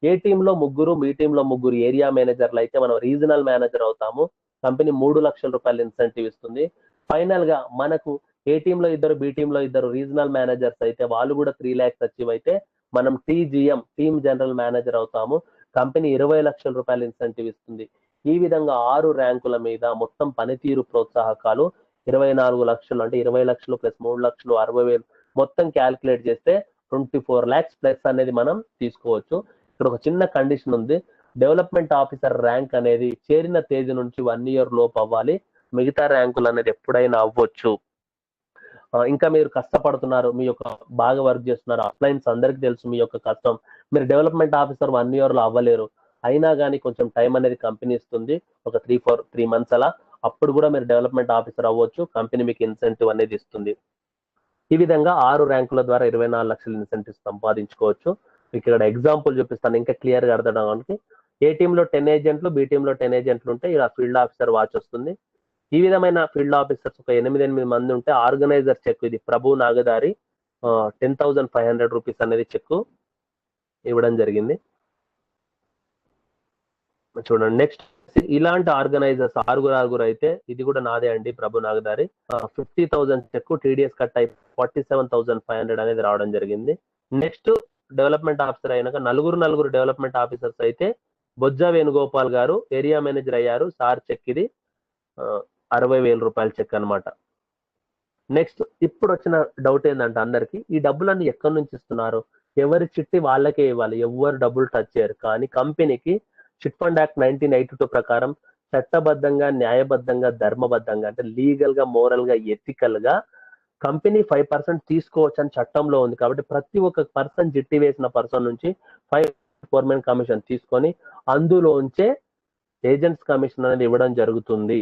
ఏ టీంలో 3, మీ టీంలో 3 ఏరియా మేనేజర్లు అయితే మనం రీజనల్ మేనేజర్ అవుతాము. కంపెనీ 3 లక్షల రూపాయలు ఇన్సెంటివ్ ఇస్తుంది. ఫైనల్ గా మనకు ఏ టీంలో 2, బి టీంలో 2 రీజనల్ మేనేజర్స్ అయితే వాళ్ళు కూడా 3 lakhs అచీవ్ అయితే మనం TGM టీమ్ జనరల్ మేనేజర్ అవుతాము. కంపెనీ 20 లక్షల రూపాయలు ఇన్సెంటివ్ ఇస్తుంది. ఈ విధంగా 6 ర్యాంకుల మీద మొత్తం పనితీరు ప్రోత్సాహకాలు 24 లక్షలు, అంటే 20 లక్షలు ప్లస్ 3 లక్షలు 60,000 మొత్తం క్యాల్కులేట్ చేస్తే 24 lakhs ప్లస్ అనేది మనం తీసుకోవచ్చు. ఇక్కడ ఒక చిన్న కండిషన్ ఉంది. డెవలప్మెంట్ ఆఫీసర్ ర్యాంక్ అనేది చేరిన తేదీ నుంచి 1 year లోపు అవ్వాలి. మిగతా ర్యాంకులు అనేది ఎప్పుడైనా అవ్వచ్చు. ఇంకా మీరు కష్టపడుతున్నారు, మీ యొక్క బాగా వర్క్ చేస్తున్నారు, అప్లయన్స్ అందరికి తెలుసు మీ యొక్క కష్టం. మీరు డెవలప్మెంట్ ఆఫీసర్ 1 year లో అవ్వలేరు. అయినా కానీ కొంచెం టైం అనేది కంపెనీ ఇస్తుంది, ఒక 3 months అలా. అప్పుడు కూడా మీరు డెవలప్మెంట్ ఆఫీసర్ అవ్వచ్చు, కంపెనీ మీకు ఇన్సెంటివ్ అనేది ఇస్తుంది. ఈ విధంగా 6 ర్యాంకుల ద్వారా 24 లక్షల ఇన్సెంటివ్ సంపాదించుకోవచ్చు. మీకు ఇక్కడ ఎగ్జాంపుల్ చూపిస్తాను ఇంకా క్లియర్ గా అర్థం అవడానికి. ఏ టీంలో 10 ఏజెంట్లు, బి టీంలో 10 ఏజెంట్లు ఉంటే ఇలా ఫీల్డ్ ఆఫీసర్ వాచ్ వస్తుంది. ఈ విధమైన ఫీల్డ్ ఆఫీసర్స్ ఒక 8 మంది ఉంటే ఆర్గనైజర్ చెక్, ఇది ప్రభు నాగదారి 10,500 రూపీస్ అనేది చెక్ ఇవ్వడం జరిగింది. చూడండి నెక్స్ట్, ఇలాంటి ఆర్గనైజర్స్ ఆరుగురు అయితే ఇది కూడా నాదే అండి, ప్రభు నాగదారి 50,000 చెక్, టీడీఎస్ కట్ అయి 47,500 అనేది రావడం జరిగింది. నెక్స్ట్ డెవలప్మెంట్ ఆఫీసర్ అయినాక నలుగురు డెవలప్మెంట్ ఆఫీసర్స్ అయితే బొజ్జా వేణుగోపాల్ గారు ఏరియా మేనేజర్ అయ్యారు, సార్ చెక్ ఇది 60,000 రూపాయల చెక్ అనమాట. నెక్స్ట్ ఇప్పుడు వచ్చిన డౌట్ ఏంటంటే అందరికి, ఈ డబ్బులన్నీ ఎక్కడి నుంచి ఇస్తున్నారు? ఎవరి చిట్టి వాళ్ళకే ఇవ్వాలి, ఎవరు డబ్బులు టచ్ చేయరు. కానీ కంపెనీకి చిట్ ఫండ్ యాక్ట్ 1982 ప్రకారం చట్టబద్ధంగా, న్యాయబద్ధంగా, ధర్మబద్ధంగా, అంటే లీగల్ గా, మోరల్ గా, ఎథికల్ గా కంపెనీ 5% తీసుకోవచ్చు అని చట్టంలో ఉంది. కాబట్టి ప్రతి ఒక్క పర్సన్ చిట్టి వేసిన పర్సన్ నుంచి 5% కమిషన్ తీసుకొని అందులోంచే ఏజెంట్స్ కమిషన్ అనేది ఇవ్వడం జరుగుతుంది.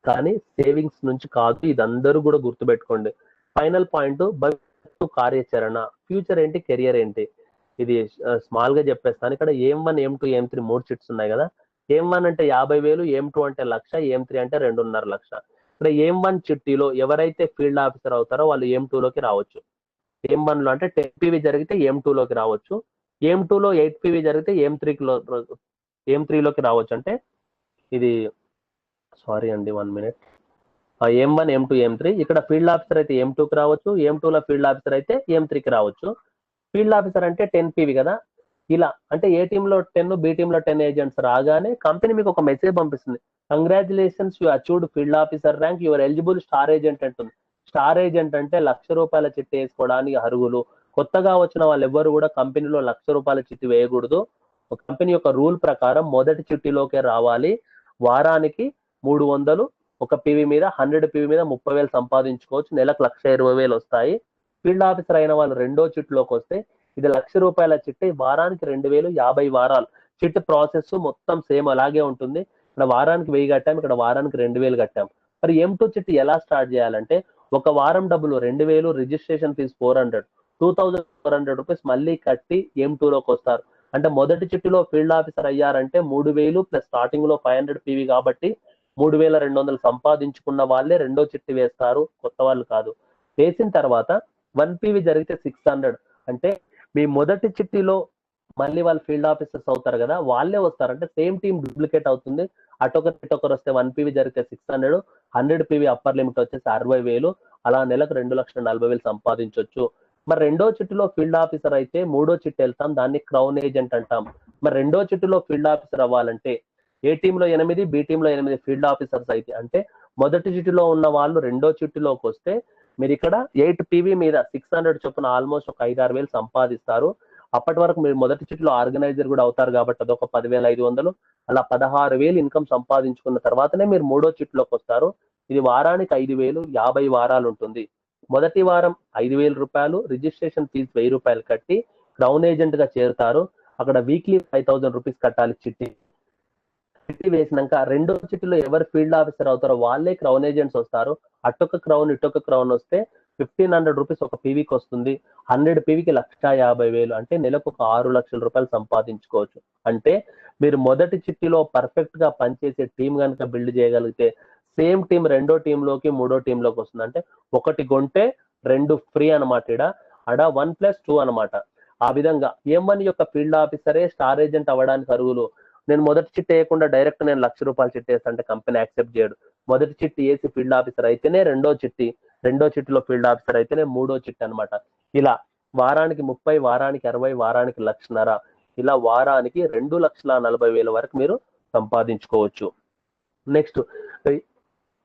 కానీ సేవింగ్స్ నుంచి కాదు, ఇది అందరూ కూడా గుర్తుపెట్టుకోండి. ఫైనల్ పాయింట్, భవిష్యత్తు కార్యాచరణ, ఫ్యూచర్ ఏంటి, కెరియర్ ఏంటి, ఇది స్మాల్ గా చెప్పేస్తాను. ఇక్కడ M1, M2, M3 3 చిట్స్ ఉన్నాయి కదా. M1 అంటే 50,000, M2 అంటే 1,00,000, M3 అంటే 2.5 లక్ష. ఇక్కడ M1 చిట్టీలో ఎవరైతే ఫీల్డ్ ఆఫీసర్ అవుతారో వాళ్ళు M2 లోకి రావచ్చు. M1 లో అంటే 10 PV జరిగితే M2 లోకి రావచ్చు. M2 లో 8 PV జరిగితే M3 లోకి రావచ్చు. అంటే ఇది సారీ అండి 1 minute. M1, M2, M3 ఇక్కడ ఫీల్డ్ ఆఫీసర్ అయితే M2కి రావచ్చు, M2 లో ఫీల్డ్ ఆఫీసర్ అయితే M3కి రావచ్చు. ఫీల్డ్ ఆఫీసర్ అంటే 10 PV కదా. ఇలా అంటే ఏ టీంలో 10, బి టీంలో 10 ఏజెంట్స్ రాగానే కంపెనీ మీకు ఒక మెసేజ్ పంపిస్తుంది, congratulations, you achieved field officer rank, your eligible star agent అంటుంది. స్టార్ ఏజెంట్ అంటే ₹1,00,000 చిట్టి వేసుకోవడానికి అర్హులు. కొత్తగా వచ్చిన వాళ్ళు ఎవ్వరు కూడా కంపెనీలో ₹1,00,000 చిట్టి వేయకూడదు. కంపెనీ యొక్క రూల్ ప్రకారం మొదటి చిట్టిలోకే రావాలి. వారానికి 300, ఒక PV మీద 100 PV మీద 30,000 సంపాదించుకోవచ్చు. నెలకు 1,20,000 వస్తాయి. ఫీల్డ్ ఆఫీసర్ అయిన వాళ్ళు రెండో చిట్లోకి వస్తే ఇది ₹1,00,000 చిట్టి, వారానికి 2,000, 50 వారాలు. చిట్ ప్రాసెస్ మొత్తం సేమ్ అలాగే ఉంటుంది. ఇక్కడ వారానికి 1,000 కట్టాం, ఇక్కడ వారానికి 2,000 కట్టాం. మరి M2 చిట్టి ఎలా స్టార్ట్ చేయాలంటే, ఒక వారం డబ్బులు 2,000, రిజిస్ట్రేషన్ ఫీజు 400, 2,400 రూపీస్ మళ్ళీ కట్టి M2 లోకి వస్తారు. అంటే మొదటి చిట్టిలో ఫీల్డ్ ఆఫీసర్ అయ్యారంటే 3,000 ప్లస్ స్టార్టింగ్ లో 500 PV కాబట్టి 3,200 సంపాదించుకున్న వాళ్ళే రెండో చిట్టి వేస్తారు, కొత్త వాళ్ళు కాదు. వేసిన తర్వాత 1 PV జరిగితే 600, అంటే మీ మొదటి చిట్టిలో మళ్ళీ వాళ్ళు ఫీల్డ్ ఆఫీసర్స్ అవుతారు కదా, వాళ్ళే వస్తారు. అంటే సేమ్ టీం డూప్లికేట్ అవుతుంది. అటొకరు వస్తే 1 PV జరిగితే 600, 100 PV అప్పర్ లిమిట్ వచ్చేసి 60,000, అలా నెలకు 2,40,000 సంపాదించవచ్చు. మరి రెండో చిట్టిలో ఫీల్డ్ ఆఫీసర్ అయితే మూడో చిట్టి వెళ్తాం, దాన్ని క్రౌన్ ఏజెంట్ అంటాం. మరి రెండో చిట్టిలో ఫీల్డ్ ఆఫీసర్ అవ్వాలంటే ఏ టీంలో 8, బి టీంలో 8 ఫీల్డ్ ఆఫీసర్స్ అయితే, అంటే మొదటి చిట్టిలో ఉన్న వాళ్ళు రెండో చిట్టిలోకి వస్తే మీరు ఇక్కడ 8 PV మీద 600 చొప్పున ఆల్మోస్ట్ ఒక 5,000-6,000 సంపాదిస్తారు. అప్పటి వరకు మీరు మొదటి చిట్టిలో ఆర్గనైజర్ కూడా అవుతారు కాబట్టి అదొక 10,500, అలా 16,000 ఇన్కమ్ సంపాదించుకున్న తర్వాతనే మీరు మూడో చిట్టిలోకి వస్తారు. ఇది వారానికి 5,000, 50 వారాలు ఉంటుంది. మొదటి వారం 5,000 రూపాయలు, రిజిస్ట్రేషన్ ఫీజు 1,000 రూపాయలు కట్టి క్రౌన్ ఏజెంట్ గా చేరుతారు. అక్కడ వీక్లీ 5,000 రూపీస్ కట్టాలి చిట్టి వేసినాక. రెండో చిట్టిలో ఎవరు ఫీల్డ్ ఆఫీసర్ అవుతారో వాళ్ళే క్రౌన్ ఏజెంట్స్ వస్తారు. అటొక క్రౌన్ ఇటొక క్రౌన్ వస్తే 1,500 రూపీస్ ఒక PVకి వస్తుంది. 100 PVకి 1,50,000, అంటే నెలకు ఒక 6 లక్షల రూపాయలు సంపాదించుకోవచ్చు. అంటే మీరు మొదటి చిట్టిలో పర్ఫెక్ట్ గా పనిచేసే టీం కనుక బిల్డ్ చేయగలిగితే సేమ్ టీం రెండో టీంలోకి మూడో టీంలోకి వస్తుంది. అంటే ఒకటి కొంటే 2 ఫ్రీ అనమాట. అడ 1+2 అనమాట. ఆ విధంగా M1 యొక్క ఫీల్డ్ ఆఫీసరే స్టార్ ఏజెంట్ అవ్వడానికి అర్హులు. నేను మొదటి చిట్టి వేయకుండా డైరెక్ట్ నేను ₹1,00,000 చిట్టి వేస్తా అంటే కంపెనీ యాక్సెప్ట్ చేయడు. మొదటి చిట్టి వేసి ఫీల్డ్ ఆఫీసర్ అయితేనే రెండో చిట్టిలో ఫీల్డ్ ఆఫీసర్ అయితేనే మూడో చిట్టి అనమాట. ఇలా వారానికి 30, వారానికి 60, వారానికి 1,00,000, ఇలా వారానికి 2,40,000 వరకు మీరు సంపాదించుకోవచ్చు. నెక్స్ట్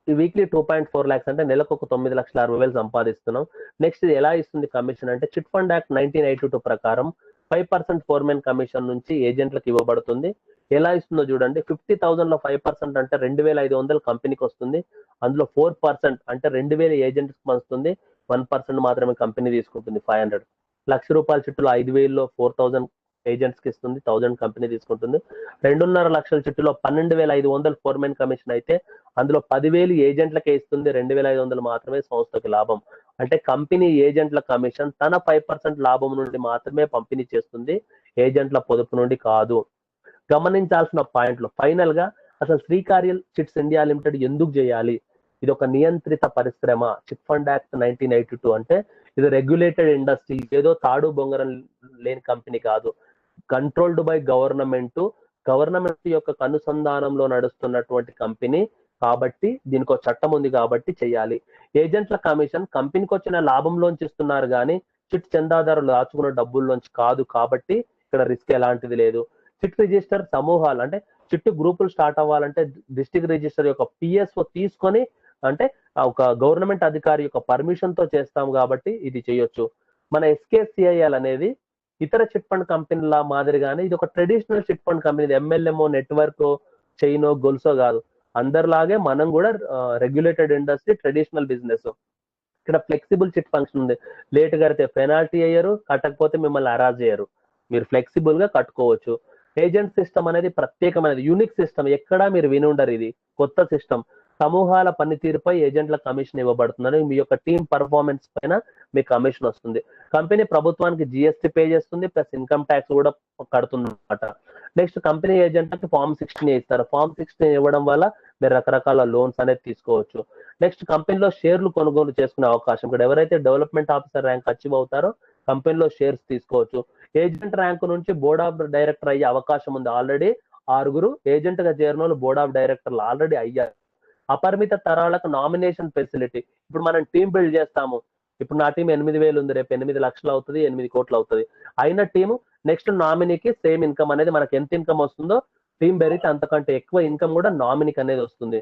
వీక్లీ 2.4 lakhs అంటే నెలకు ఒక 9,60,000 సంపాదిస్తున్నాం. నెక్స్ట్ ఇది ఎలా ఇస్తుంది కమిషన్ అంటే, చిట్ ఫండ్ యాక్ట్ 1982 ప్రకారం 5% ఫోర్మెన్ కమిషన్ నుంచి ఏజెంట్లకు ఇవ్వబడుతుంది. ఎలా ఇస్తుందో చూడండి. 50,000 లో 5% అంటే 2,500 కంపెనీకి వస్తుంది. అందులో 4% అంటే 2,000 ఏజెంట్స్ వస్తుంది. 1% మాత్రమే కంపెనీ తీసుకుంటుంది, 500. ₹1,00,000 చిట్టులో 5,000లో 4,000 ఏజెంట్స్ కి ఇస్తుంది, 1000 కంపెనీ తీసుకుంటుంది. 2.5 లక్షల చిట్టులో 12,500 ఫోర్మెన్ కమిషన్ అయితే అందులో 10,000 ఏజెంట్లకే ఇస్తుంది, 2,500 మాత్రమే సంస్థకి లాభం. అంటే కంపెనీ ఏజెంట్ల కమిషన్ తన 5% లాభం నుండి మాత్రమే పంపిణీ చేస్తుంది, ఏజెంట్ల పొదుపు నుండి కాదు. గమనించాల్సిన పాయింట్లు ఫైనల్ గా, అసలు శ్రీకారియల్ చిట్స్ ఇండియా లిమిటెడ్ ఎందుకు చేయాలి? ఇది ఒక నియంత్రిత పరిశ్రమ. చిట్ ఫండ్ యాక్ట్ 1982 అంటే ఇది రెగ్యులేటెడ్ ఇండస్ట్రీ, ఏదో తాడు బొంగరం లేని కంపెనీ కాదు. కంట్రోల్డ్ బై గవర్నమెంట్, గవర్నమెంట్ యొక్క అనుసంధానంలో నడుస్తున్నటువంటి కంపెనీ కాబట్టి దీనికి ఒక చట్టం ఉంది కాబట్టి చేయాలి. ఏజెంట్ల కమిషన్ కంపెనీకి వచ్చిన లాభంలోంచి ఇస్తున్నారు కానీ చిట్ చందాదారులు దాచుకున్న డబ్బుల్లోంచి కాదు కాబట్టి ఇక్కడ రిస్క్ ఎలాంటిది లేదు. చిట్ రిజిస్టర్ సమూహాలు అంటే చిట్టు గ్రూపులు స్టార్ట్ అవ్వాలంటే డిస్ట్రిక్ట్ రిజిస్టర్ యొక్క పిఎస్ఓ తీసుకొని, అంటే ఒక గవర్నమెంట్ అధికారి యొక్క పర్మిషన్ తో చేస్తాం కాబట్టి ఇది చేయొచ్చు. మన ఎస్కేసిఐఎల్ అనేది ఇతర చిట్ ఫండ్ కంపెనీల మాదిరిగానే ఇది ఒక ట్రెడిషనల్ చిట్ ఫండ్ కంపెనీ. ఎంఎల్ఎంఓ, నెట్వర్క్, చైనో, గొలుసో కాదు. అందరిలాగే మనం కూడా రెగ్యులేటెడ్ ఇండస్ట్రీ, ట్రెడిషనల్ బిజినెస్. ఇక్కడ ఫ్లెక్సిబుల్ చిట్ ఫంక్షన్ ఉంది. లేట్ కడితే పెనాల్టీ అయ్యారు, కట్టకపోతే మిమ్మల్ని అరాజ్ చేయరు, మీరు ఫ్లెక్సిబుల్ గా కట్టుకోవచ్చు. ఏజెంట్ సిస్టమ్ అనేది ప్రత్యేకమైనది, యూనిక్ సిస్టమ్, ఎక్కడా మీరు విని ఉండరు. ఇది కొత్త సిస్టమ్. సమూహాల పనితీరుపై ఏజెంట్ల కమిషన్ ఇవ్వబడుతుందని, మీ యొక్క టీమ్ పర్ఫార్మెన్స్ పైన మీ కమిషన్ వస్తుంది. కంపెనీ ప్రభుత్వానికి జిఎస్టీ పే చేస్తుంది, ప్లస్ ఇన్కమ్ ట్యాక్స్ కూడా కడుతుంది అనమాట. నెక్స్ట్ కంపెనీ ఏజెంట్కి ఫామ్ 16 ఇస్తారు. ఫామ్ 16 ఇవ్వడం వల్ల మీరు రకరకాల లోన్స్ అనేది తీసుకోవచ్చు. నెక్స్ట్ కంపెనీలో షేర్లు కొనుగోలు చేసుకునే అవకాశం. ఇక్కడ ఎవరైతే డెవలప్మెంట్ ఆఫీసర్ ర్యాంక్ అచీవ్ అవుతారో కంపెనీలో షేర్స్ తీసుకోవచ్చు. ఏజెంట్ ర్యాంక్ నుంచి బోర్డ్ ఆఫ్ డైరెక్టర్ అయ్యే అవకాశం ఉంది. ఆల్రెడీ 6 ఏజెంట్ గా చేరిన వాళ్ళు బోర్డ్ ఆఫ్ డైరెక్టర్లు ఆల్రెడీ అయ్యారు. అపరిమిత తరాలకు నామినేషన్ ఫెసిలిటీ. ఇప్పుడు మనం టీం బిల్డ్ చేస్తాము. ఇప్పుడు నా టీం 8,000 ఉంది, రేపు 8 లక్షలు అవుతుంది, 8 కోట్లు అవుతుంది. అయిన టీము నెక్స్ట్ నామినీకి సేమ్ ఇన్కమ్ అనేది, మనకి ఎంత ఇన్కమ్ వస్తుందో టీం పెరిగితే అంతకంటే ఎక్కువ ఇన్కమ్ కూడా నామినీకి అనేది వస్తుంది.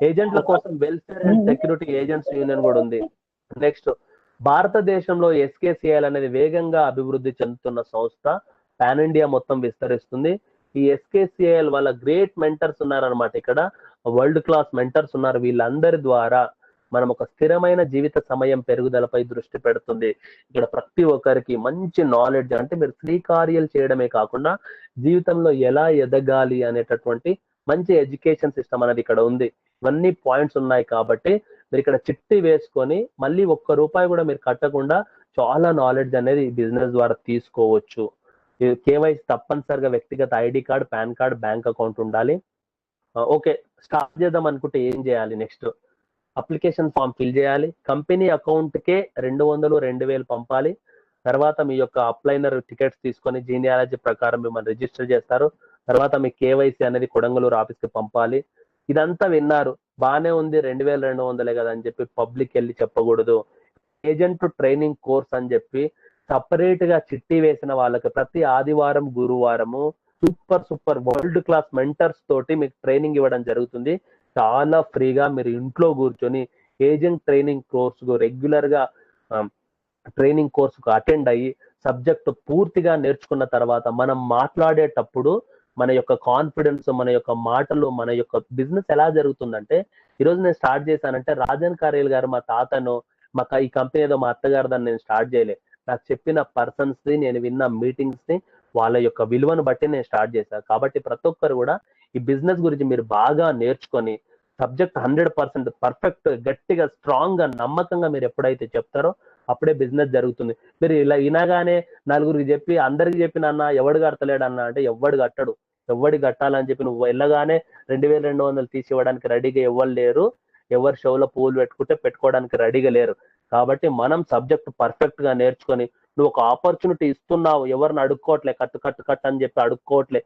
ఏజెంట్ల కోసం welfare and security agents union కూడా ఉంది. నెక్స్ట్ భారతదేశంలో ఎస్కేసిఐఎల్ అనేది వేగంగా అభివృద్ధి చెందుతున్న సంస్థ, పాన్ ఇండియా మొత్తం విస్తరిస్తుంది. ఈ ఎస్కేసిఐఎల్ వల్ల గ్రేట్ మెంటర్స్ ఉన్నారనమాట. ఇక్కడ వరల్డ్ క్లాస్ మెంటర్స్ ఉన్నారు. వీళ్ళందరి ద్వారా మనం ఒక స్థిరమైన జీవిత సమయం పెరుగుదలపై దృష్టి పెడుతుంది. ఇక్కడ ప్రతి ఒక్కరికి మంచి నాలెడ్జ్, అంటే మీరు శ్రీకార్యాలు చేయడమే కాకుండా జీవితంలో ఎలా ఎదగాలి అనేటటువంటి మంచి ఎడ్యుకేషన్ సిస్టమ్ అనేది ఇక్కడ ఉంది. ఇవన్నీ పాయింట్స్ ఉన్నాయి కాబట్టి మీరు ఇక్కడ చిట్టి వేసుకొని మళ్ళీ ₹1 కూడా మీరు కట్టకుండా చాలా నాలెడ్జ్ అనేది ఈ బిజినెస్ ద్వారా తీసుకోవచ్చు. కేవైసీ తప్పనిసరిగా వ్యక్తిగత ID card, pan card, bank account ఉండాలి. ఓకే, స్టార్ట్ చేద్దాం అనుకుంటే ఏం చేయాలి? నెక్స్ట్ అప్లికేషన్ ఫామ్ ఫిల్ చేయాలి. కంపెనీ అకౌంట్ కే 200, 2,000 పంపాలి. తర్వాత మీ యొక్క అప్లైనర్ టికెట్స్ తీసుకొని జీనియాలజీ ప్రకారం మిమ్మల్ని రిజిస్టర్ చేస్తారు. తర్వాత మీ కేవైసీ అనేది కొడంగలూరు ఆఫీస్ కి పంపాలి. ఇదంతా విన్నారు, బానే ఉంది, 2,200 కదా అని చెప్పి పబ్లిక్ వెళ్ళి చెప్పకూడదు. ఏజెంట్ ట్రైనింగ్ కోర్స్ అని చెప్పి సపరేట్ గా చిట్టి వేసిన వాళ్ళకి ప్రతి ఆదివారం, గురువారము సూపర్ వరల్డ్ క్లాస్ మెంటర్స్ తోటి మీకు ట్రైనింగ్ ఇవ్వడం జరుగుతుంది. చాలా ఫ్రీగా మీరు ఇంట్లో కూర్చొని ఏజెంట్ ట్రైనింగ్ కోర్సు రెగ్యులర్ గా ట్రైనింగ్ కోర్సుకు అటెండ్ అయ్యి సబ్జెక్ట్ పూర్తిగా నేర్చుకున్న తర్వాత మనం మాట్లాడేటప్పుడు మన యొక్క కాన్ఫిడెన్స్, మన యొక్క మాటలు, మన యొక్క బిజినెస్ ఎలా జరుగుతుందంటే, ఈరోజు నేను స్టార్ట్ చేశానంటే రాజన్ కారేల్ గారు మా తాతను, ఈ కంపెనీ ఏదో మా అత్తగారు దాన్ని నేను స్టార్ట్ చేయలే. నాకు చెప్పిన పర్సన్స్ ని, నేను విన్న మీటింగ్స్ ని, వాళ్ళ యొక్క విలువను బట్టి నేను స్టార్ట్ చేశాను. కాబట్టి ప్రతి ఒక్కరు కూడా ఈ బిజినెస్ గురించి మీరు బాగా నేర్చుకొని సబ్జెక్ట్ 100% పర్ఫెక్ట్, గట్టిగా, స్ట్రాంగ్ గా, నమ్మకంగా మీరు ఎప్పుడైతే చెప్తారో అప్పుడే బిజినెస్ జరుగుతుంది. మీరు ఇలా వినగానే నలుగురికి చెప్పి అందరికి చెప్పిన అన్న ఎవడు కడతలేడు అన్న అంటే ఎవడు కట్టడు. ఎవడి కట్టాలని చెప్పి నువ్వు వెళ్ళగానే 2,200 తీసి ఇవ్వడానికి రెడీగా ఎవరు లేరు. ఎవరు షోలో పూలు పెట్టుకోవడానికి రెడీగా లేరు. కాబట్టి మనం సబ్జెక్ట్ పర్ఫెక్ట్ గా నేర్చుకొని, నువ్వు ఒక ఆపర్చునిటీ ఇస్తున్నావు, ఎవరిని అడుక్కోవట్లే, కట్టు అని చెప్పి అడుక్కోవట్లే.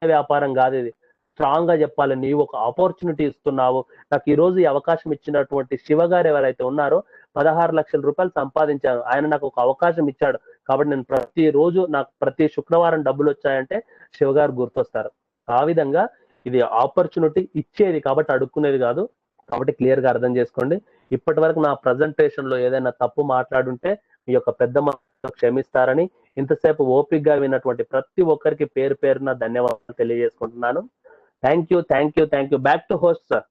వ్యాపారం కాదు ఇది. స్ట్రాంగ్ గా చెప్పాలి, నీవు ఒక ఆపర్చునిటీ ఇస్తున్నావు. నాకు ఈ రోజు ఈ అవకాశం ఇచ్చినటువంటి శివ గారు ఎవరైతే ఉన్నారో 16 లక్షల రూపాయలు సంపాదించాను. ఆయన నాకు ఒక అవకాశం ఇచ్చాడు కాబట్టి నేను ప్రతిరోజు, నాకు ప్రతి శుక్రవారం డబ్బులు వచ్చాయంటే శివ గారు గుర్తొస్తారు. ఆ విధంగా ఇది ఆపర్చునిటీ ఇచ్చేది కాబట్టి అడుక్కునేది కాదు. కాబట్టి క్లియర్ గా అర్థం చేసుకోండి. ఇప్పటి వరకు నా ప్రజెంటేషన్ లో ఏదైనా తప్పు మాట్లాడుంటే మీ యొక్క పెద్ద క్షమిస్తారని, ఇంతసేపు ఓపిక్ గా విన్నటువంటి ప్రతి ఒక్కరికి పేరు పేరున ధన్యవాదాలు తెలియజేసుకుంటున్నాను. Thank you. Back to host sir.